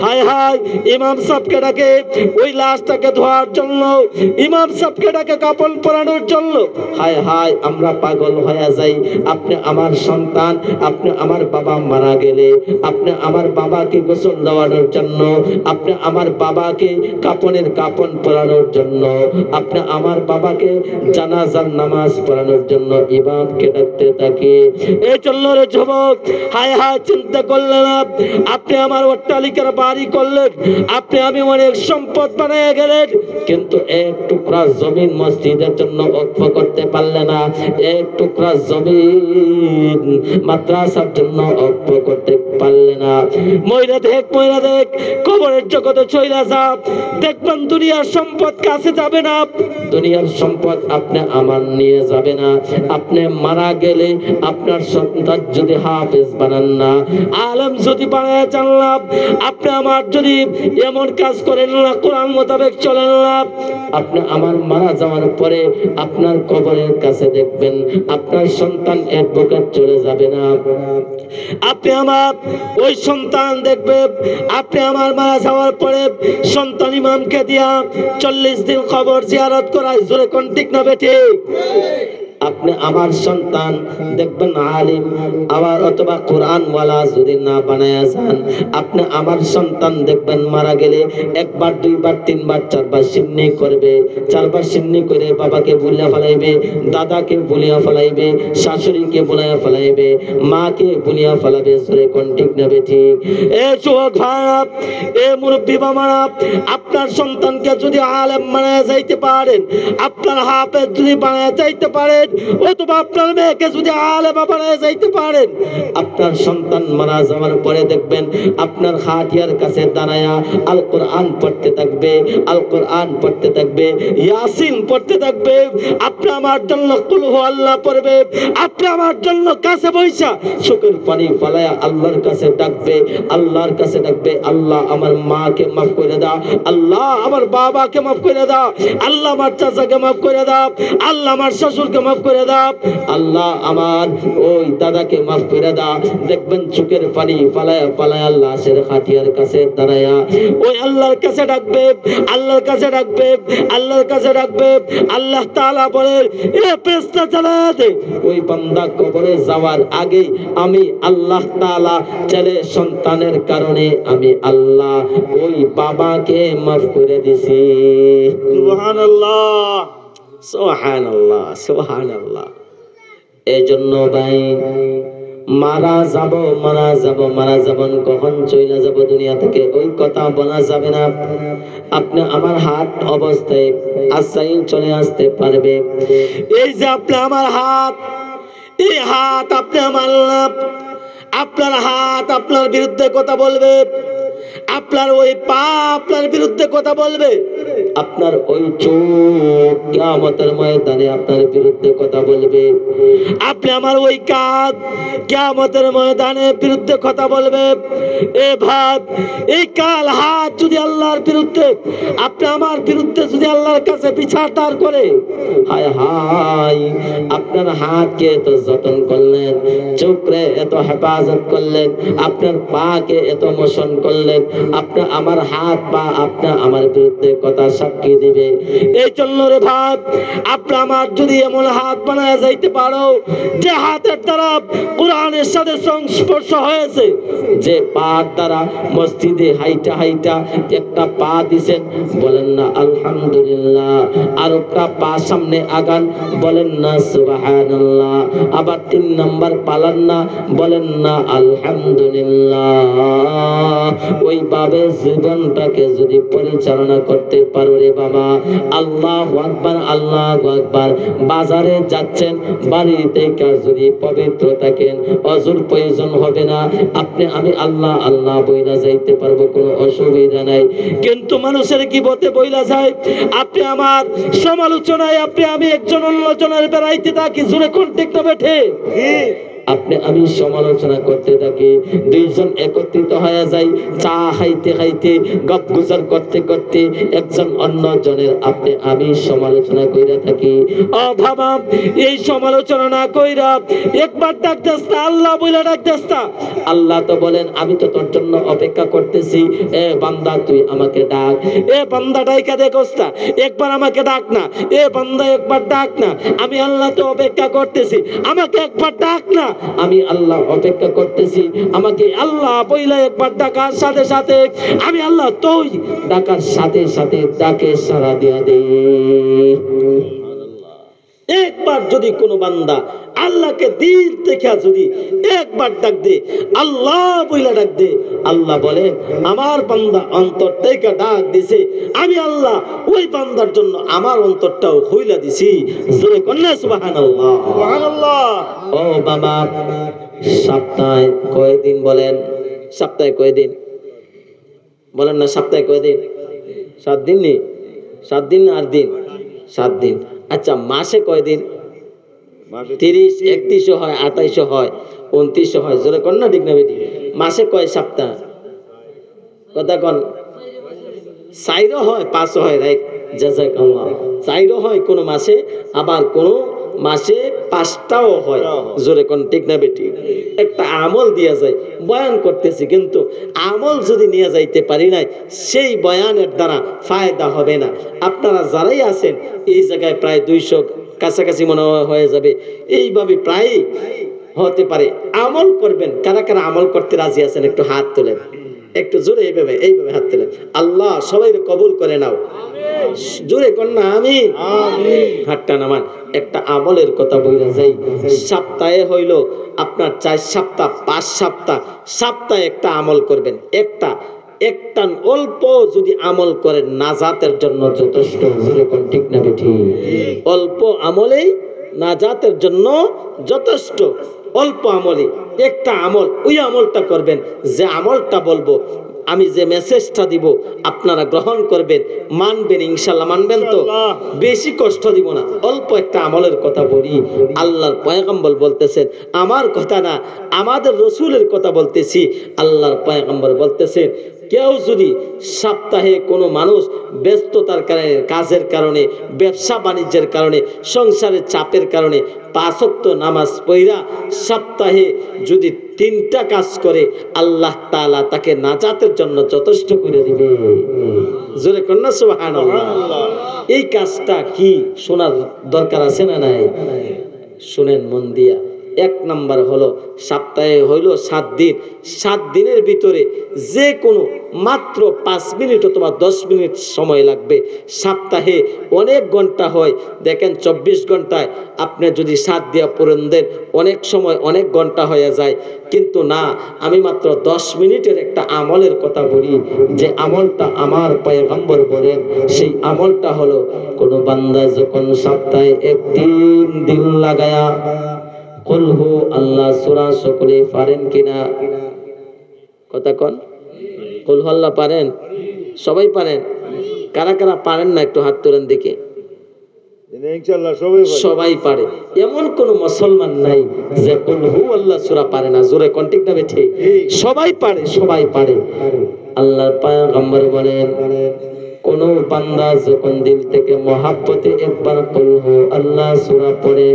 হায় হায়, ইমাম সাহেবকে ডাকে ওই লাশটাকে ধোয়ার জন্য, ইমাম সাহেবকে ডাকে কাপড় পরানোর জন্য। হায় হায়, আমরা পাগল হয়ে যাই। আপনি আমার সন্তান, আপনি আমার বাবা মারা গেলে আপনি আমার বাবাকে গোসল দেওয়ানোর জন্য, আপনি আমার বাবাকে কাপড়ের কাপড় পরানোর জন্য, আপনি আমার বাবাকে জানাজার নামাজ পড়ানোর জন্য ইমামকে ডাকতে থাকি। এই জন্য রে যুবক, হায় হায়, চিন্তা করলেন আপনি আমার অট্টালিকার বাড়ি করলেন, আপনি আমি অনেক সম্পদ বানিয়ে গেলেন, কিন্তু এক টুকরা জমিন মসজিদের জন্য অক্ষ করতে পারলে না, এক টুকরা জমিন মাদ্রাসার জন্য অক্ষ করতে পারলে না। মইরা দেখ কবরের জগতে চইলা যা, দেখবেন দুনিয়ার সম্পদ কাছে যাবে না, দুনিয়ার সম্পদ আপনি আমার নিয়ে যাবে না। আপনি মারা গেলে আপনার সন্তান যদি হাফেজ বানান না, আলেম যদি বানায় জানলাম, আপনি আমার যদি এমন কাজ করেন না, কোরআন মোতাবেক চলেন না, আপনি আমার মারা যাওয়ার পরে আপনার কবরের কাছে দেখবেন আপনার সন্তান অ্যাডভোকেট চলে যাবে না। আপনি আমার ওই সন্তান দেখবে, আপনি আমার মারা যাওয়ার পরে সন্তান ইমামকে দিয়া 40 দিন কবর জিয়ারত করায়, জোরে কোন ঠিক না বেঠিক? আপনি আমার সন্তান দেখবেন আলিম আবার অথবা কোরআনওয়ালা যদি না বানায়া যান, আপনি আমার সন্তান দেখবেন মারা গেলে 1 বার 2 বার 3 বার 4 বার সিন্নি করবে, 4 বার সিন্নি করে বাবাকে ভুলিয়া ফেলাইবে, দাদাকে ভুলিয়া ফেলাইবে, শাশুড়িকে ভুলিয়া ফেলাইবে, মাকে ভুলিয়া ফেলাবে, সরে কোন ঠিক না বেঠিক? এ যুবক ভাইরা, এ মুরব্বী বাবারা, আপনার সন্তানকে যদি আলেম বানায়া যাইতে পারেন, আপনার হাফেজ যদি বানায়া যাইতে পারেন, অথবা আপনার মেয়েকে যদি আলেমা বানায় যাইতে পারেন, আপনার সন্তান মারা যাওয়ার পরে দেখবেন আপনার খাটিয়ার কাছে দাঁড়ায়া আল কোরআন পড়তে থাকবে, আল কোরআন পড়তে থাকবে, ইয়াসিন পড়তে থাকবে, আপনি আমার জন্য কুল হু আল্লাহ পড়বে, আপনি আমার জন্য কাছে বইসা চোখের পানি ফলায়া আল্লাহর কাছে ডাকবে, আল্লাহর কাছে ডাকবে, আল্লাহ আমার মাকে মাফ করে দাও, আল্লাহ আমার বাবাকে মাফ করে দাও, আল্লাহ আমার চাচাকে মাফ করে দাও, আল্লাহ আমার শ্বশুরকে মাফ করে দাও, আল্লাহ আমার ওই দাদাকে মাফ করে দাও। দেখবেন চোখের পানি পালায়া পালায়া লাশের খাটিয়ার কাছে দাঁড়ায়া ওই আল্লাহর কাছে ডাকবে, আল্লাহর কাছে ডাকবে, আল্লাহর কাছে ডাকবে। আল্লাহ তাআলা বলে, এ ফেরেশতা চালায়া দে, ওই বান্দা কবরে যাওয়ার আগে আমি আল্লাহ তাআলা ছেলে সন্তানের কারণে আমি আল্লাহ ওই বাবাকে মাফ করে দিছি। সুবহানাল্লাহ, সুবহানাল্লাহ, সুবহানাল্লাহ। এজন্য ভাই, মারা যাব কখন চলে যাব দুনিয়া থেকে ওই কথা বলা যাবে না। আপনি আমার হাত অবস্থায় আসাইন চলে আসতে পারবে। এই যে আপনি আমার হাত, এই হাত আপনি আমার নাম, আপনার হাত আপনার বিরুদ্ধে কথা বলবে, আপনার ওই পা আপনার বিরুদ্ধে কথা বলবে। আপনার ওই চোখ কিয়ামতের ময়দানে আপনার বিরুদ্ধে কথা বলবে। আপনি আমার ওই কাঁধ কিয়ামতের ময়দানে বিরুদ্ধে কথা বলবে। এ ভাব এই কাল হাত যদি আল্লাহর বিরুদ্ধে, আপনি আমার বিরুদ্ধে যদি আল্লাহর কাছে বিচার দাঁড় করে, হায় হায় আপনার হাতকে এত যত্ন করলেন, চোখে এত হেফাজত করলেন, আপনার পাকে এত মোশন করলেন, আপনার আমার হাত পা আপনার আমার বিরুদ্ধে কথা সাক্ষী দিবে। এই জন্য রে ভাব, আপনি আমার যদি এমন হাত বানায় যাইতে পারো যে হাতের দ্বারা কোরআনের সাথে সংস্পর্শ হয়েছে, যে পার দ্বারা মসজিদে হাইটা হাইটা একটা পা দিছেন, বলেন না আলহামদুলিল্লাহ, আর একটা পা সামনে আগান, বলেন না সুবহানাল্লাহ, আবার 3 নাম্বার পালান না, বলেন না আলহামদুলিল্লাহ। ওইভাবে জীবনটাকে যদি পরিচালনা করতে পারো রে বাবা, আল্লাহু আকবার, আল্লাহু আকবার। বাজারে যাচ্ছেন, বাড়িতে যদি পবিত্র থাকেন, অজুর প্রয়োজন হবে না, আপনি আমি আল্লাহ আল্লাহ বইলা যাইতে পারবো, কোনো অসুবিধা নাই। কিন্তু মানুষের কি বলতে বইলা যায়, আপনি আমার সমালোচনায় আপনি আমি একজন আলোচনার বেড়াইতে থাকি, জোরে কোন ঠিক না বেঠে, আপনি আমি সমালোচনা করতে থাকি, দুইজন একত্রিত হয়ে যাই, চা খাইতে খাইতে গপ গুজর করতে করতে একজন অন্য জনের আপনি আমি সমালোচনা কইরা থাকি। ও বাবা, এই সমালোচনা না কইরা একবার ডাক দেস্তা, আল্লাহ বইলা ডাক দেস্তা। আল্লাহ তো বলেন আমি তো তোর জন্য অপেক্ষা করতেছি, এ বান্দা তুই আমাকে ডাক, এ বান্দা ডাইকা দেখোস্তা, একবার আমাকে ডাক না, এ বান্দা একবার ডাক না, আমি আল্লাহ তো অপেক্ষা করতেছি, আমাকে একবার ডাক না, আমি আল্লাহ অপেক্ষা করতেছি, আমাকে আল্লাহ বইলা একবার ডাকার সাথে সাথে আমি আল্লাহ তুই ডাকার সাথে সাথে ডাকে সাড়া দিয়া দে। একবার যদি কোনো বান্দা আল্লাহকে দিল থেকে যদি একবার ডাক দে, আল্লাহ বইলা ডাক দে, আল্লাহ বলে আমার বান্দা অন্তর থেকে ডাক দিছে, আমি আল্লাহ ওই বান্দার জন্য আমার অন্তরটাও খুইলা দিছি। জোরে কন্যা সুবহানাল্লাহ, সুবহানাল্লাহ। ও বাবা, সপ্তাহে কয়দিন বলেন? সপ্তাহে কয়দিন বলেন না? সপ্তাহে কয়দিন? 7 দিন নেই? 7 দিন না 8 দিন? 7 দিন। আচ্ছা, মাসে কয়দিন? 30, 31 হয়, 28 হয়, 29 হয়, জোরে কন না ঠিক না বেটি? মাসে কয় সপ্তাহ? কথা কন। 4 হয়, 5 হয়, রাইট, জাযাকাল্লাহ। 4 হয় কোন মাসে, আবার কোন মাসে 5টাও হয়, জোরে কোন ঠিক না বেটি? একটা আমল দিয়া যায়, বয়ান করতেছি, কিন্তু আমল যদি নিয়ে যাইতে পারি নাই, সেই বয়ানের দ্বারা ফায়দা হবে না। আপনারা যারাই আছেন এই জায়গায় প্রায় 200 কাছাকাছি মনে হয়ে যাবে, এইভাবে প্রায় হতে পারে। আমল করবেন, কারা কারা আমল করতে রাজি আছেন একটু হাত তোলেন, একটু জোরে এইভাবে এইভাবে হাত তোলেন। আল্লাহ সবাই কবুল করে নাও, জোরে কন্যা আমিন। হাতটা নামান। একটা আমলের কথা বইলা যাই, সপ্তাহে হইল আপনার 4 সপ্তাহ 5 সপ্তাহ, সপ্তাহে একটা আমল করবেন, একটা অল্প যদি আমল করেন নাজাতের জন্য যথেষ্ট, ঠিক না বেঠি? অল্প আমলেই নাজাতের জন্য যথেষ্ট। অল্প আমলে একটা আমল, ওই আমলটা করবেন, যে আমলটা বলবো, আমি যে মেসেজটা দিব আপনারা গ্রহণ করবেন, মানবেন, ইনশাল্লাহ মানবেন তো? বেশি কষ্ট দিব না, অল্প একটা আমলের কথা বলি। আল্লাহর পয়গম্বর বলতেছেন, আমার কথা না, আমাদের রসুলের কথা বলতেছি। আল্লাহর পয়গম্বর বলতেছেন, কেউ যদি সপ্তাহে কোনো মানুষ ব্যস্ততার কারণে, কাজের কারণে, ব্যবসা বাণিজ্যের কারণে, সংসারের চাপের কারণে 5 ওয়াক্ত নামাজ পড়া সপ্তাহে যদি 3টা কাজ করে, আল্লাহ তাআলা তাকে নাজাতের জন্য যথেষ্ট করে দিবে। জোরে কন্যা সুবহানাল্লাহ। এই কাজটা কি শোনার দরকার আছে না নাই? শুনেন মন দিয়া। 1 নাম্বার হলো, সপ্তাহে হইল 7 দিন, 7 দিনের ভিতরে যে কোনো মাত্র 5 মিনিট অথবা 10 মিনিট সময় লাগবে। সপ্তাহে অনেক ঘন্টা হয়, দেখেন 24 ঘন্টায় আপনি যদি 7 দিয়া পূরণ দেন, অনেক সময় অনেক ঘন্টা হয়ে যায়। কিন্তু না, আমি মাত্র 10 মিনিটের একটা আমলের কথা বলি, যে আমলটা আমার পয়গম্বর বলেন। সেই আমলটা হলো, কোন বান্দা যখন সপ্তাহে 1 দিন লাগায়া কুলহু আল্লাহ সূরা সকলে পারেন কিনা? কথা কোন? কুলহু আল্লাহ পারেন? সবাই পারেন? কারা কারা পারেন না একটু হাত তোলেন দেখে। ইনশাআল্লাহ সবাই পারে। সবাই পারে, এমন কোন মুসলমান নাই যে কুল হু আল্লাহ সূরা পারে না। জোরে কোন ঠিক না বেঠে? সবাই পারে, সবাই পারে। আল্লাহর পয়গম্বর বলেন কোন বান্দা যখন দিল থেকে মহব্বতে একবার কুল হু আল্লাহ সূরা পড়ে,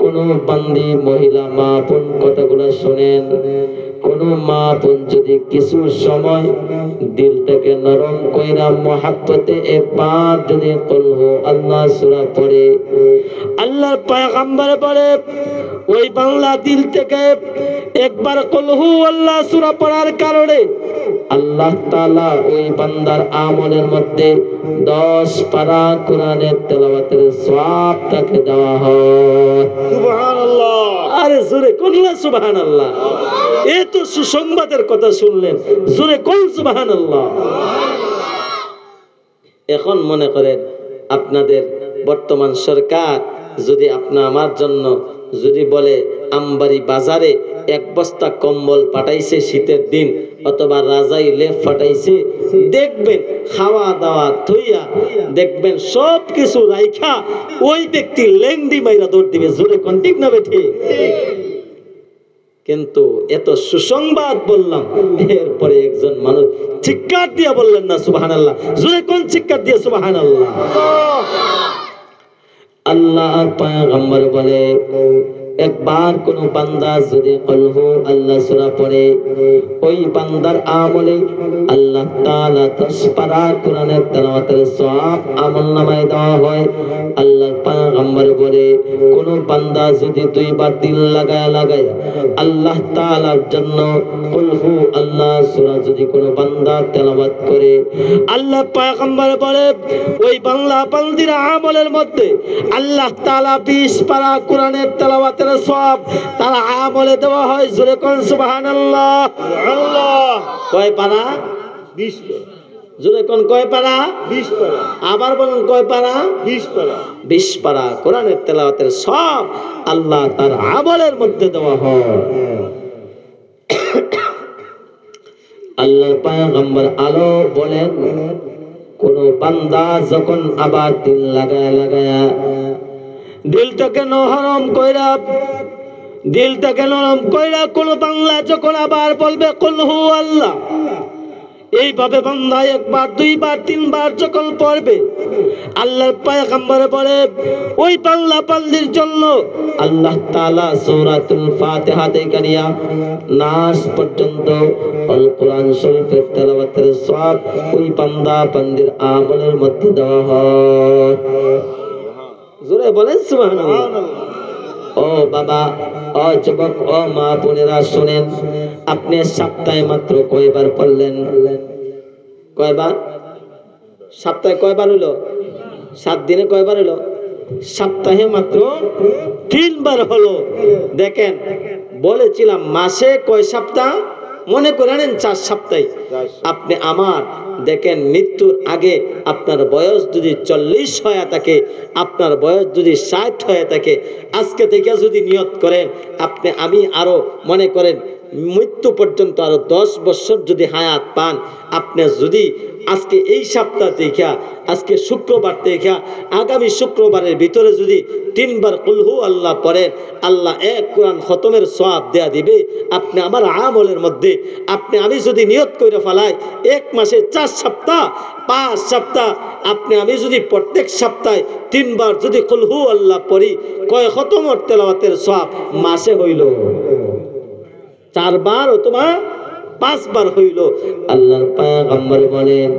কোন বান্দি মহিলা মা বোন কথাগুলো শুনেন, কোন মা বোন যদি কিছু সময় দিলটাকে নরম কইরা মহব্বতে একবার যদি কুল হু আল্লাহ সূরা পড়ে, আল্লাহর পয়গম্বর বলে ওই বাংলা দিল থেকে একবার কুল হু আল্লাহ সূরা পড়ার কারণে আল্লাহ তাআলা ওই বান্দার আমলের মধ্যে 10 পারা কোরআনের তেলাওয়াতের সওয়াব তাকে দেওয়া হয়। সুবহানাল্লাহ। আরে জোরে কইলা সুবহানাল্লাহ। এই তো সুসংবাদের কথা শুনলেন, জোরে কোন সুবহানাল্লাহ। এখন মনে করেন আপনাদের বর্তমান সরকার যদি আপনা আমার জন্য যদি বলে আমবাড়ি বাজারে 1 বস্তা কম্বল পাঠাইছে শীতের দিন, অথবা রাজাই লেপ পাঠাইছে, দেখবেন খাওয়া দাওয়া থইয়া দেখবেন সব কিছু রাইখা ওই ব্যক্তি লেংডি মাইরা দৌড় দিবে। জোরে কোন ঠিক না বেঠে? কিন্তু এত সুসংবাদ বললাম, এরপরে একজন মানুষ চিৎকার দিয়া বললেন না সুবহানাল্লাহ। জোরে কোন চিৎকার দিয়ে সুবহানাল্লাহ। আল্লাহ পয়গম্বর বলে একবার কোন বান্দা যদি কুল হু আল্লাহ সূরা পড়ে, ওই বান্দার আমলে আল্লাহ তাআলা 10 পারা কোরআনের তেলাওয়াতের সওয়াব আমলনামায় দেওয়া হয়। আল্লাহর পয়গম্বর বলে কোন বান্দা যদি 2 বার দিল লাগায় আল্লাহ তাআলার জন্য কুল হু আল্লাহ সূরা যদি কোন বান্দা তেলাওয়াত করে, আল্লাহ পয়গম্বর বলে ওই বাংলা বান্দির আমলের মধ্যে আল্লাহ তাআলা 20 পারা কোরআনের তেলাওয়াতের সওয়াব তার আমলে দেওয়া হয়। জোরে কোন সুবহানাল্লাহ। সুবহানাল্লাহ। কয় পারা? 20 পারা। জোরে কোন কয় পারা? 20 পারা। আবার বলুন কয় পারা? 20 পারা। 20 পারা কোরআনের তেলাওয়াতের সওয়াব আল্লাহ তার আমলের মধ্যে দেওয়া হয়। আল্লাহর পয়গম্বর আলো বলেন কোন বান্দা যখন আবার দিল লাগায়া দিলটাকে নরম কইরা কোন বাংলা যখন আবার বলবে কুল হু আল্লাহ, এইভাবে বান্দা 1 বার 2 বার 3 বার যখন পড়বে, আল্লাহর পয়গম্বর বলে ওই বাংলা বান্দির জন্য আল্লাহ তাআলা সূরাতুল ফাতিহা থেকে নিয়া নাস পর্যন্ত আল কোরআন শরীফের তেলাওয়াতের সওয়াব ওই বান্দা বান্দির আমলের মধ্যে দেওয়া হয়। জোরে বলেন সুবহানাল্লাহ। ও বাবা, ও যুবক, ও মা বোনেরা শুনেন, আপনি সপ্তাহে মাত্র কয়বার পড়লেন? কয়বার? সপ্তাহে কয়বার হলো? 7 দিনে কয়বার হলো? সপ্তাহে মাত্র 3 বার হলো। দেখেন বলেছিলাম মাসে কয় সপ্তাহ? মনে করে নেন 4 সপ্তাহ। আপনি আমার দেখেন মৃত্যুর আগে আপনার বয়স যদি 40 হয়ে থাকে, আপনার বয়স যদি 60 হয়ে থাকে, আজকে থেকে যদি নিয়ত করেন আপনি আমি আরো মনে করেন মৃত্যু পর্যন্ত আরো 10 বছর যদি হায়াত পান, আপনি যদি আজকে এই সপ্তাহ থেকে আজকে শুক্রবার থেকে আগামী শুক্রবারের ভিতরে যদি 3 বার কুল হু আল্লাহ পড়েন, আল্লাহ 1 কোরআন খতমের সওয়াব দেয়া দিবে আপনি আমার আমলের মধ্যে। আপনি আমি যদি নিয়ত করে ফেলাই 1 মাসে 4 সপ্তাহ 5 সপ্তাহ, আপনি আমি যদি প্রত্যেক সপ্তাহে 3 বার যদি কুল হু আল্লাহ পড়ি, কয় খতমের তেলাওয়াতের সওয়াব মাসে হইল? 4 বার অথবা 5 বার হইল। আল্লাহর পয়গম্বর বলেন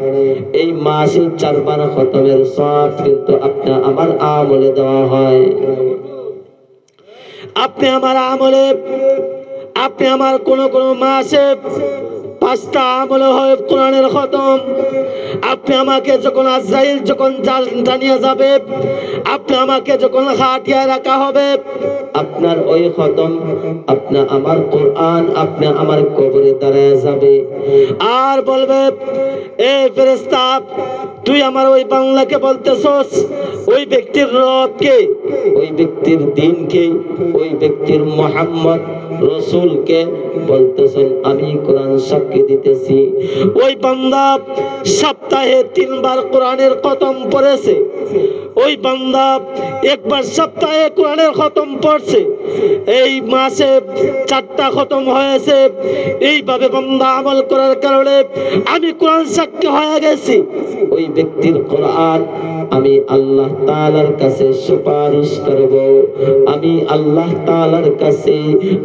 এই মাসে 4 বার খতমের সওয়াব কিন্তু আপনি আমার আমলে দেওয়া হয়। আপনি আমার আমলে, আপনি আমার কোন মাসে 5টা আমলে হয় কোরআনের খতম। আপনি আমাকে যখন আজরাইল যখন জানিয়ে যাবে, আপনি আমাকে যখন হাটিয়ে রাখা হবে, আপনার ওই খতম আপনি আমার কোরআন আপনি আমার কবরে দাঁড়ায় যাবে আর বলবে এ ফেরেশতা তুই আমার ওই বাংলাকে বলতেছস ওই ব্যক্তির রবকে, ওই ব্যক্তির দ্বীনকে, ওই ব্যক্তির মুহাম্মদ রাসূলকে বলতেছেন আমি কোরআন সাক্ষী দিতেছি। ওই বান্দা সপ্তাহে 3 বার কোরআনের খতম পড়েছে, ওই বান্দা একবার সপ্তাহে কোরআনের খতম পড়ছে, এই মাসে 4টা খতম হয়েছে। এইভাবে বান্দা আমল করার কারণে আমি কোরআন সাক্ষী হয়ে গেছি। ওই ব্যক্তির কোরআন আমি আল্লাহ তাআলার কাছে সুপারিশ করব, আমি আল্লাহ তাআলার কাছে,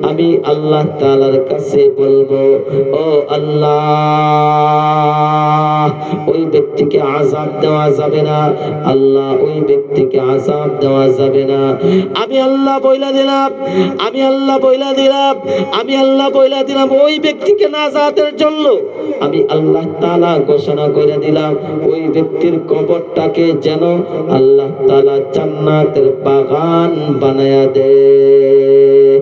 আমি আল্লাহ তাআলার কাছে বলবো ও আল্লাহ ওই ব্যক্তিকে আযাব দেওয়া যাবে না, আল্লাহ ওই ব্যক্তিকে আযাব দেওয়া যাবে না। আমি আল্লাহ বইলা দিলাম, আমি আল্লাহ বইলা দিলাম, আমি আল্লাহ বইলা দিলাম ওই ব্যক্তিকে নাজাতের জন্য আমি আল্লাহ তাআলা ঘোষণা করে দিলাম ওই ব্যক্তির কবরটাকে যেন আল্লাহ তাআলা জান্নাতের বাগান বানায়া দেয়।